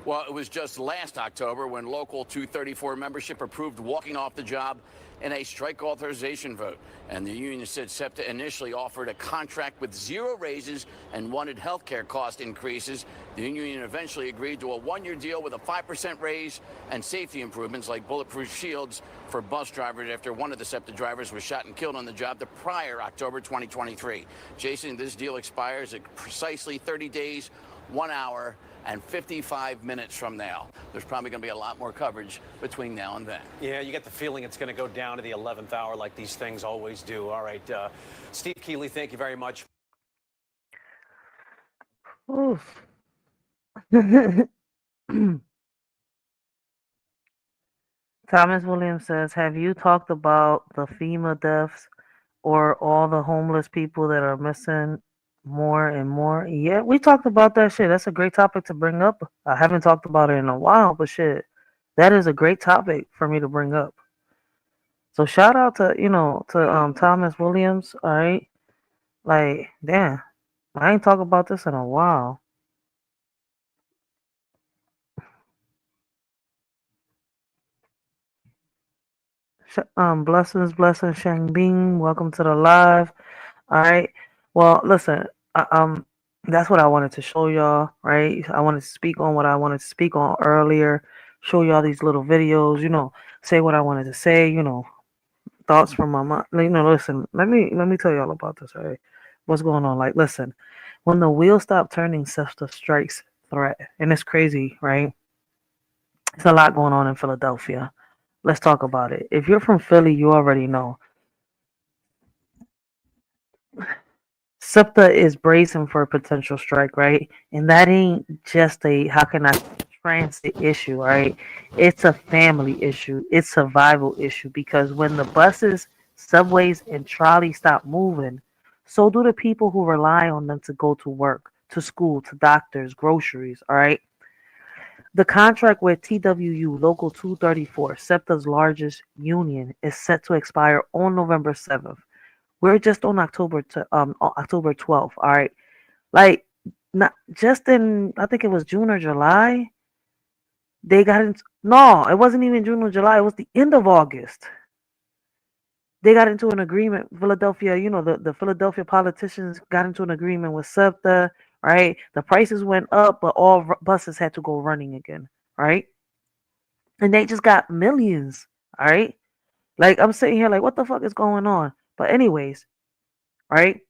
Well, it was just last October when Local 234 membership approved walking off the job in a strike authorization vote. And the union said SEPTA initially offered a contract with 0 raises and wanted health care cost increases. The union eventually agreed to a 1-year deal with a 5% raise and safety improvements like bulletproof shields for bus drivers after one of the SEPTA drivers was shot and killed on the job the prior October 2023. Jason, this deal expires at precisely 30 days, 1 hour, and 55 minutes from now. There's probably going to be a lot more coverage between now and then. Yeah, you get the feeling it's going to go down to the 11th hour like these things always do. All right, Steve Keeley, thank you very much. Oof. Thomas Williams says, have you talked about the FEMA deaths or all the homeless people that are missing more and more? Yeah, we talked about that shit. That's a great topic to bring up. I haven't talked about it in a while, but shit, that is a great topic for me to bring up. So shout out to, Thomas Williams, all right? Like, damn, I ain't talked about this in a while. Blessings, Shang Bing. Welcome to the live. All right. Well, listen. That's what I wanted to show y'all. Right. I wanted to speak on what I wanted to speak on earlier. Show y'all these little videos. Say what I wanted to say. Thoughts from my mind. Listen. Let me tell y'all about this. All right. What's going on? Like, listen. When the wheels stop turning, SEPTA strikes threat, and it's crazy, right? It's a lot going on in Philadelphia. Let's talk about it. If you're from Philly, you already know. SEPTA is bracing for a potential strike, right? And that ain't just a transit issue, right? It's a family issue. It's a survival issue because when the buses, subways, and trolleys stop moving, so do the people who rely on them to go to work, to school, to doctors, groceries, all right? The contract with TWU Local 234, SEPTA's largest union, is set to expire on November 7th. We're just on October 12th. All right, like not just in I think it was June or July. They got into no, it wasn't even June or July. It was the end of August. They got into an agreement. Philadelphia, the Philadelphia politicians got into an agreement with SEPTA. Right, the prices went up, but all buses had to go running again. Right, and they just got millions. All right, like I'm sitting here like, what the fuck is going on? But anyways, right?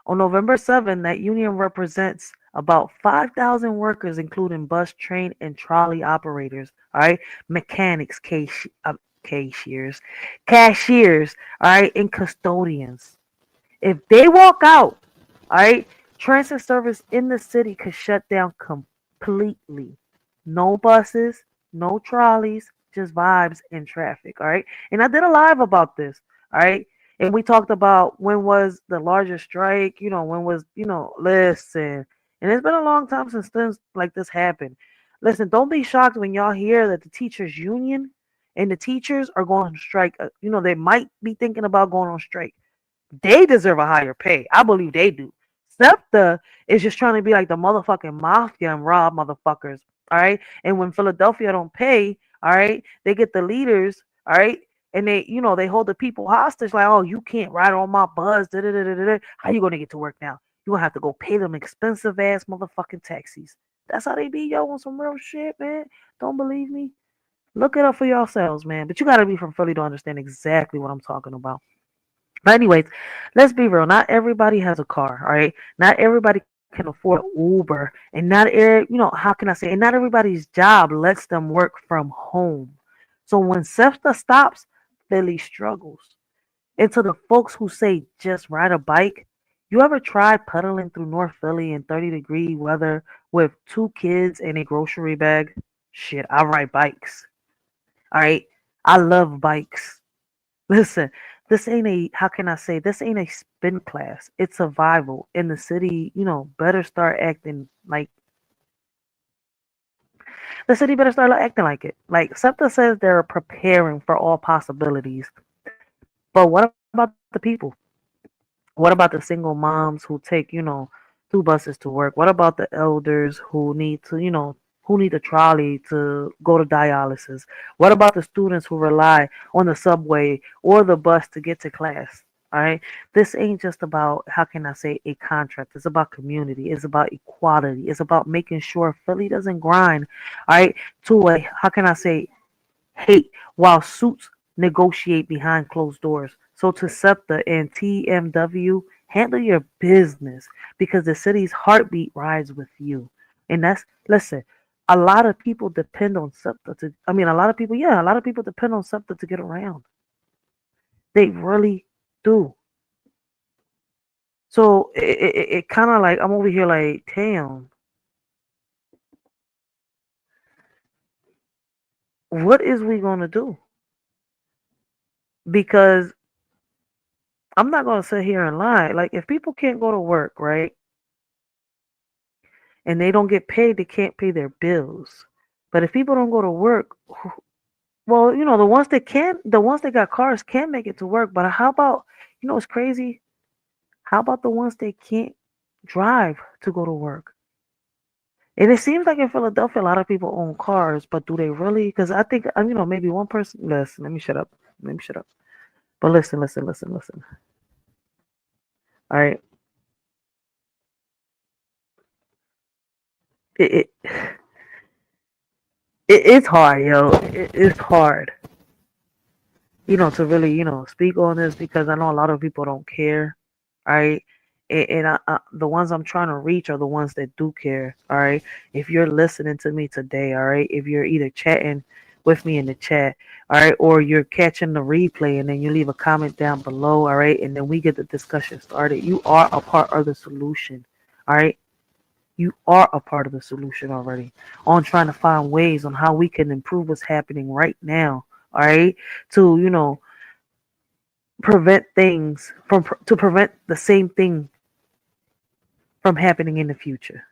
On November 7th, that union represents about 5,000 workers, including bus, train, and trolley operators, all right? Mechanics, cashiers, all right, and custodians. If they walk out, all right, transit service in the city could shut down completely. No buses, no trolleys, just vibes and traffic, all right? And I did a live about this, all right? And we talked about when was the largest strike, when was, listen. And it's been a long time since things like this happened. Listen, don't be shocked when y'all hear that the teachers union and the teachers are going on strike. They might be thinking about going on strike. They deserve a higher pay. I believe they do. SEPTA is just trying to be like the motherfucking mafia and rob motherfuckers. All right. And when Philadelphia don't pay, all right, they get the leaders, all right, and they hold the people hostage like, oh, you can't ride on my bus. How you gonna get to work now? You gonna have to go pay them expensive ass motherfucking taxis. That's how they be, yo, on some real shit, man. Don't believe me? Look it up for yourselves, man. But you gotta be from Philly to understand exactly what I'm talking about. But anyways, let's be real. Not everybody has a car, all right? Not everybody can afford Uber, and how can I say? And not everybody's job lets them work from home. So when SEPTA stops, Philly struggles. And to the folks who say just ride a bike, you ever tried pedaling through North Philly in 30-degree weather with 2 kids and a grocery bag? Shit, I ride bikes. All right, I love bikes. Listen, this ain't a spin class. It's survival. In the city, better start acting like the city better start acting like it. Like SEPTA says they're preparing for all possibilities. But what about the people? What about the single moms who take, 2 buses to work? What about the elders who need to, who need a trolley to go to dialysis? What about the students who rely on the subway or the bus to get to class? All right. This ain't just about, how can I say, a contract. It's about community. It's about equality. It's about making sure Philly doesn't grind, all right, to a, how can I say, hate while suits negotiate behind closed doors. So to SEPTA and TMW, handle your business because the city's heartbeat rides with you. And that's, listen, a lot of people depend on SEPTA to, a lot of people, yeah, a lot of people depend on SEPTA to get around. They really do. So it kind of like, I'm over here like, damn, what is we going to do? Because I'm not going to sit here and lie. Like, if people can't go to work, right, and they don't get paid, they can't pay their bills. But if people don't go to work, well, the ones that can, the ones that got cars can make it to work. But how about, it's crazy? How about the ones that can't drive to go to work? And it seems like in Philadelphia, a lot of people own cars, but do they really? Because I think, maybe one person. Listen, let me shut up. Let me shut up. But listen. All right. It's hard, yo. It's hard, to really, speak on this because I know a lot of people don't care, right? And the ones I'm trying to reach are the ones that do care, all right? If you're listening to me today, all right, if you're either chatting with me in the chat, all right, or you're catching the replay and then you leave a comment down below, all right, and then we get the discussion started, you are a part of the solution, all right? You are a part of the solution already on trying to find ways on how we can improve what's happening right now, all right, to, prevent things to prevent the same thing from happening in the future.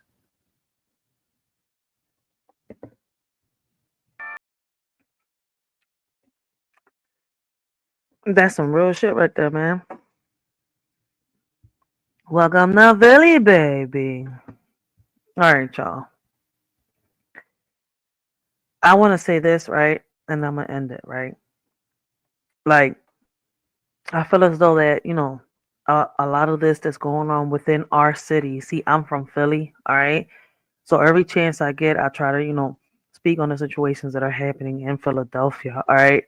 That's some real shit right there, man. Welcome to Philly, baby. All right, y'all. I want to say this, right? And I'm going to end it, right? Like, I feel as though that, a lot of this that's going on within our city. See, I'm from Philly, all right? So every chance I get, I try to, speak on the situations that are happening in Philadelphia, all right?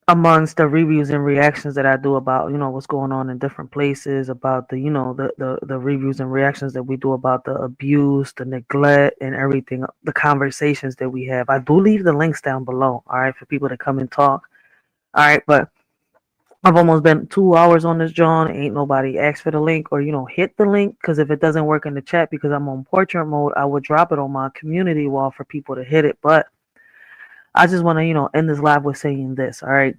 Amongst the reviews and reactions that I do about, what's going on in different places, about the, the reviews and reactions that we do about the abuse, the neglect, and everything, the conversations that we have. I do leave the links down below, all right, for people to come and talk, all right, but I've almost been 2 hours on this, John. Ain't nobody asked for the link or, hit the link, because if it doesn't work in the chat because I'm on portrait mode, I would drop it on my community wall for people to hit it. But I just want to, end this live with saying this, all right?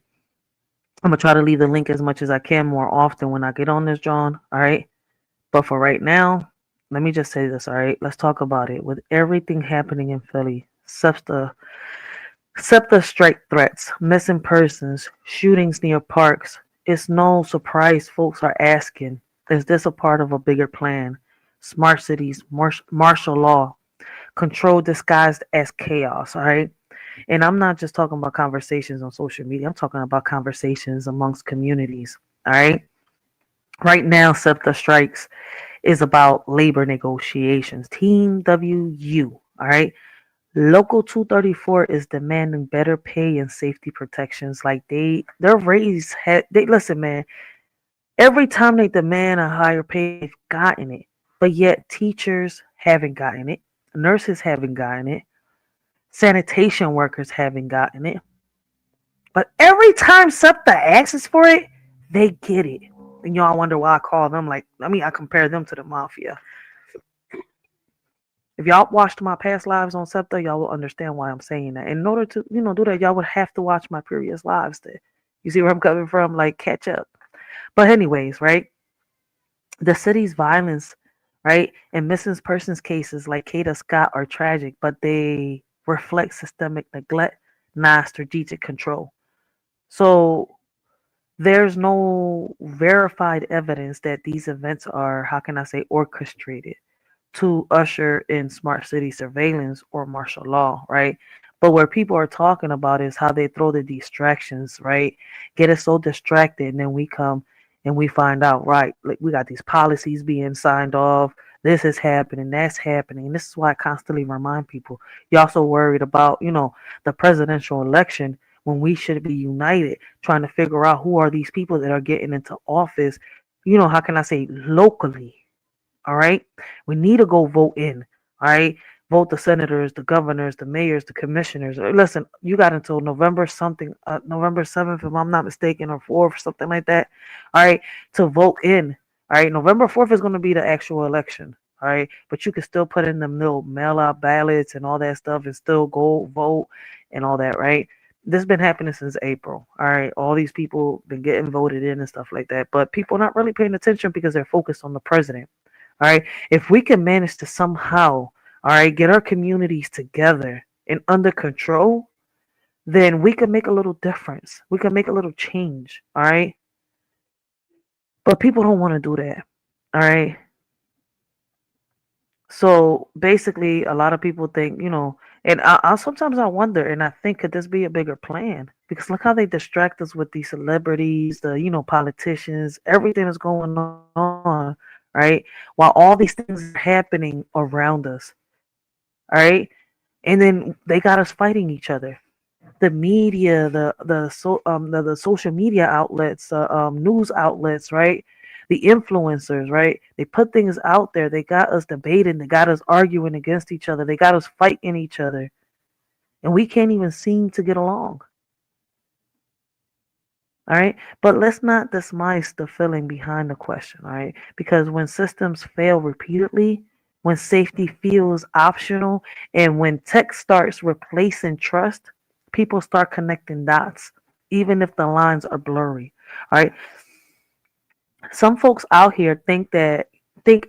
I'm going to try to leave the link as much as I can more often when I get on this, John, all right? But for right now, let me just say this, all right? Let's talk about it. With everything happening in Philly, SEPTA strike threats, missing persons, shootings near parks, it's no surprise folks are asking, is this a part of a bigger plan? Smart cities, martial law, control disguised as chaos, all right? And I'm not just talking about conversations on social media. I'm talking about conversations amongst communities, all right? Right now, SEPTA strikes is about labor negotiations. Team WU, all right? Local 234 is demanding better pay and safety protections. Like their raise they listen, man. Every time they demand a higher pay, they've gotten it. But yet teachers haven't gotten it. Nurses haven't gotten it. Sanitation workers haven't gotten it. But every time SEPTA asks for it, they get it. And y'all wonder why I call them I compare them to the mafia. If y'all watched my past lives on SEPTA, y'all will understand why I'm saying that. In order to, do that, y'all would have to watch my previous lives to, you see where I'm coming from? Like, catch up. But anyways, right? The city's violence, right, and missing persons cases like Kata Scott are tragic, but they reflect systemic neglect, not strategic control. So there's no verified evidence that these events are, how can I say, orchestrated to usher in smart city surveillance or martial law, right? But where people are talking about is how they throw the distractions, right? Get us so distracted, and then we come and we find out, right? Like we got these policies being signed off. This is happening, that's happening. And this is why I constantly remind people, y'all so worried about, the presidential election when we should be united trying to figure out who are these people that are getting into office, how can I say, locally. All right. We need to go vote in. All right. Vote the senators, the governors, the mayors, the commissioners. Listen, you got until November something, November 7th, if I'm not mistaken, or 4th, something like that. All right. To vote in. All right. November 4th is going to be the actual election. All right. But you can still put in the little mail out ballots and all that stuff and still go vote and all that. Right. This has been happening since April. All right. All these people been getting voted in and stuff like that. But people not really paying attention because they're focused on the president. All right. If we can manage to somehow, all right, get our communities together and under control, then we can make a little difference. We can make a little change. All right. But people don't want to do that. All right. So basically, a lot of people think, and I sometimes I wonder, and I think, could this be a bigger plan? Because look how they distract us with these celebrities, the politicians, everything is going on, right? While all these things are happening around us, all right, and then they got us fighting each other. The media, the social media outlets, news outlets, right? The influencers, right? They put things out there. They got us debating. They got us arguing against each other. They got us fighting each other, and we can't even seem to get along. All right, but let's not dismiss the feeling behind the question. All right, because when systems fail repeatedly, when safety feels optional, and when tech starts replacing trust, people start connecting dots, even if the lines are blurry. All right. Some folks out here think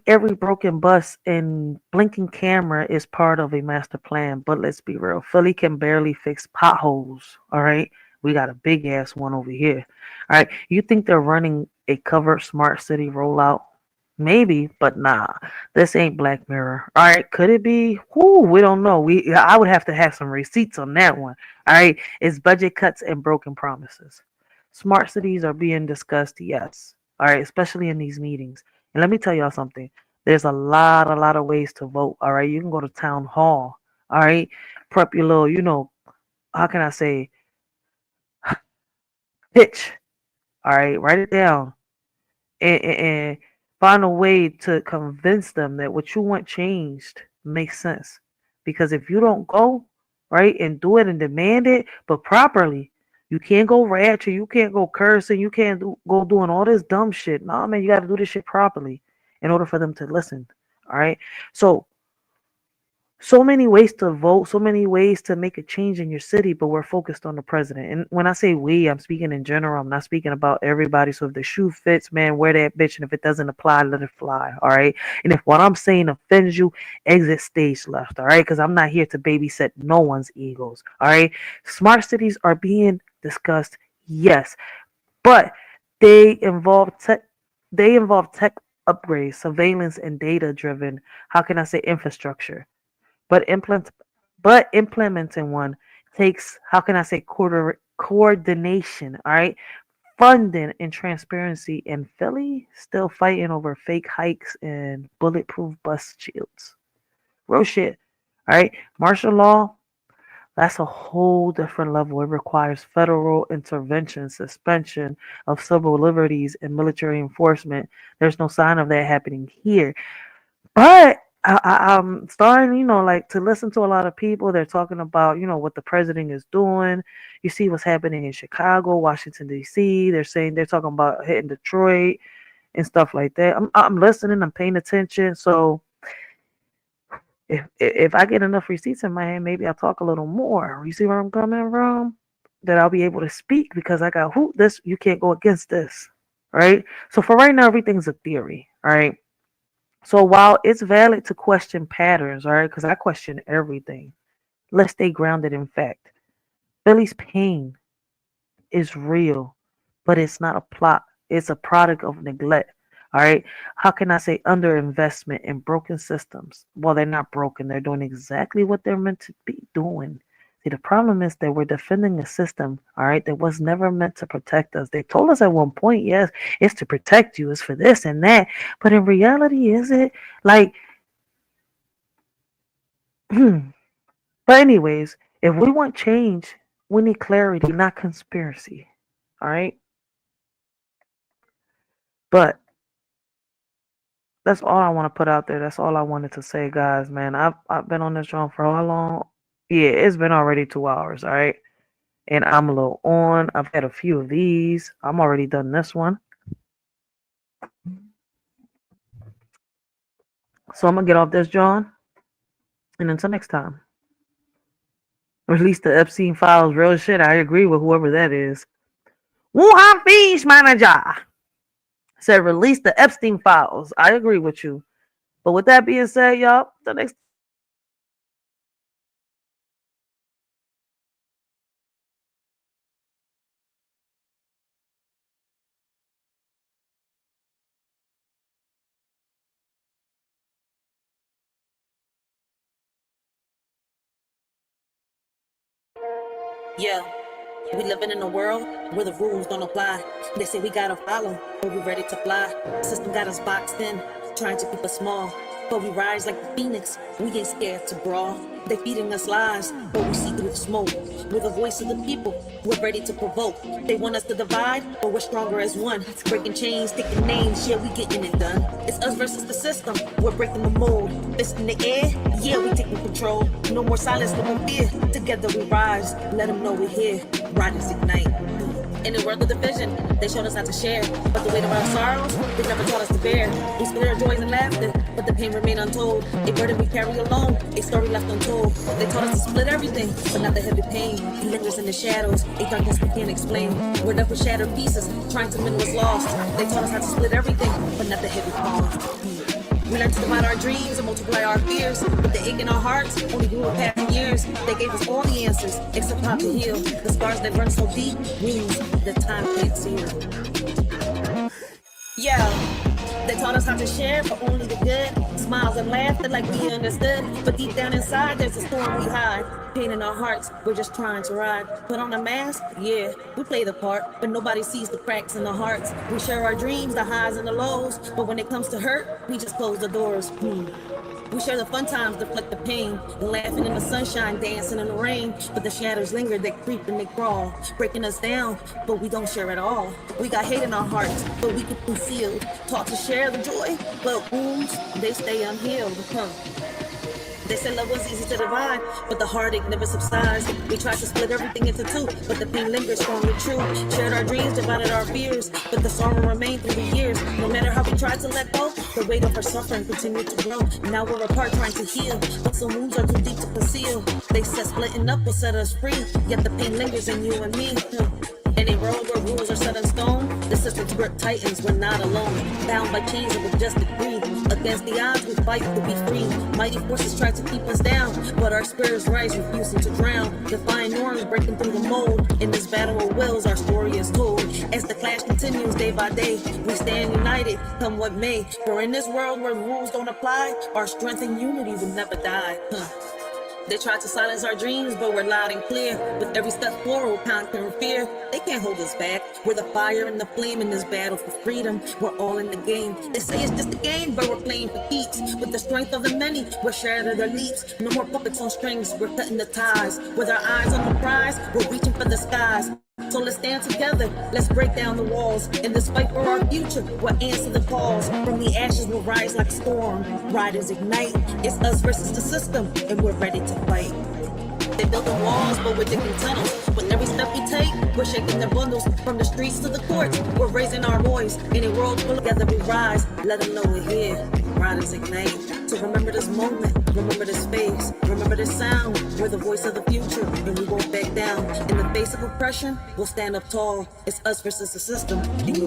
every broken bus and blinking camera is part of a master plan, but let's be real. Philly can barely fix potholes. All right. We got a big ass one over here. All right. You think they're running a covered smart city rollout? Maybe, but nah. This ain't Black Mirror. All right, could it be? Whoo, we don't know. I would have to have some receipts on that one. All right, it's budget cuts and broken promises. Smart cities are being discussed, yes. All right, especially in these meetings. And let me tell y'all something. There's a lot of ways to vote. All right, you can go to town hall. All right, prep your little, how can I say, pitch. All right, write it down and find a way to convince them that what you want changed makes sense. Because if you don't go, right, and do it and demand it, but properly, you can't go ratchet, you can't go cursing, you can't go doing all this dumb shit. No, man, you got to do this shit properly in order for them to listen. All right. So many ways to vote, so many ways to make a change in your city, but we're focused on the president. And when I say we, I'm speaking in general. I'm not speaking about everybody. So if the shoe fits, man, wear that bitch. And if it doesn't apply, let it fly. All right. And if what I'm saying offends you, exit stage left. All right. Because I'm not here to babysit no one's egos. All right. Smart cities are being discussed, yes, but they involve tech. They involve tech upgrades, surveillance, and data driven, how can I say, infrastructure. But implementing one takes, how can I say, coordination, all right? Funding and transparency. And Philly still fighting over fake hikes and bulletproof bus shields. Real shit. All right. Martial law, that's a whole different level. It requires federal intervention, suspension of civil liberties, and military enforcement. There's no sign of that happening here. But I'm starting, like to listen to a lot of people. They're talking about, what the president is doing. You see what's happening in Chicago, Washington, D.C. They're talking about hitting Detroit and stuff like that. I'm listening. I'm paying attention. So if I get enough receipts in my hand, maybe I'll talk a little more. You see where I'm coming from? That I'll be able to speak because I got this. You can't go against this, right? So for right now, everything's a theory, all right? So while it's valid to question patterns, all right, because I question everything, let's stay grounded in fact. Philly's pain is real, but it's not a plot. It's a product of neglect. All right. How can I say underinvestment in broken systems? Well, they're not broken. They're doing exactly what they're meant to be doing. See, the problem is that we're defending a system, all right, that was never meant to protect us. They told us at one point, yes, it's to protect you, it's for this and that. But in reality, is it? Like, but anyways, if we want change, we need clarity, not conspiracy. All right. But that's all I want to put out there. That's all I wanted to say, guys, man. I've been on this joint for how long? Yeah, it's been already 2 hours, all right? And I'm a little on. I've had a few of these. I'm already done this one. So I'm going to get off this, John. And until next time. Release the Epstein files. Real shit. I agree with whoever that is. Wuhan Fish Manager said release the Epstein files. I agree with you. But with that being said, y'all, the next Yeah, we living in a world where the rules don't apply. They say we gotta follow, but we ready to fly. System got us boxed in, trying to keep us small. But we rise like the phoenix, we ain't scared to brawl. They feeding us lies, but we see through the smoke. We're the voice of the people, we're ready to provoke. They want us to divide, but we're stronger as one. Breaking chains, taking names, yeah, we getting it done. It's us versus the system, we're breaking the mold. Fist in the air, yeah, we taking control. No more silence, no more fear. Together we rise, let them know we're here. Riders ignite. In the world of division, they showed us how to share. But the weight of our sorrows, they never taught us to bear. We split our joys and laughter, but the pain remained untold. A burden we carry alone, a story left untold. They taught us to split everything, but not the heavy pain. It lingers in the shadows, a darkness we can't explain. We're left with shattered pieces, trying to mend what's lost. They taught us how to split everything, but not the heavy cost. We learned to divide our dreams and multiply our fears. But the ache in our hearts only grew with passing years. They gave us all the answers, except how to heal. The scars that run so deep means the time can't see them. Yeah, they taught us how to share, but only the good. Smiles and laughter like we understood. But deep down inside, there's a storm we hide. Pain in our hearts, we're just trying to ride. Put on a mask, yeah, we play the part, but nobody sees the cracks in the hearts. We share our dreams, the highs and the lows, but when it comes to hurt, we just close the doors. We share the fun times, deflect the pain, laughing in the sunshine, dancing in the rain. But the shadows linger, they creep and they crawl, breaking us down, but we don't share at all. We got hate in our hearts, but we keep concealed. Taught to share the joy, but wounds, they stay unhealed. They said love was easy to divide, but the heartache never subsides. We tried to split everything into two, but the pain lingers strong and true. Shared our dreams, divided our fears, but the sorrow remained through the years. No matter how we tried to let go, the weight of our suffering continued to grow. Now we're apart trying to heal, but some wounds are too deep to conceal. They said splitting up will set us free, yet the pain lingers in you and me. In a world where rules are set in stone, the system's grip tightens, we're not alone. Bound by chains of adjusted greed. Against the odds, we fight to be free. Mighty forces try to keep us down, but our spirits rise, refusing to drown. Defying norms, breaking through the mold. In this battle of wills, our story is told. As the clash continues day by day, we stand united, come what may. For in this world where rules don't apply, our strength and unity will never die. They tried to silence our dreams, but we're loud and clear. With every step forward, conquering fear. They can't hold us back. We're the fire and the flame in this battle for freedom. We're all in the game. They say it's just a game, but we're playing for keeps. With the strength of the many, we're sharing their leaps. No more puppets on strings, we're cutting the ties. With our eyes on the prize, we're reaching for the skies. So let's stand together, let's break down the walls. In this fight for our future, we'll answer the calls. From the ashes we'll rise like a storm. Riders ignite, it's us versus the system, and we're ready to fight. They're building walls, but we're digging tunnels. With every step we take, we're shaking their bundles. From the streets to the courts, we're raising our voice. In a world full together we rise, let them know we're here. Riders ignite. So remember this moment, remember this space, remember this sound. We're the voice of the future, and we won't back down. In the face of oppression, we'll stand up tall. It's us versus the system.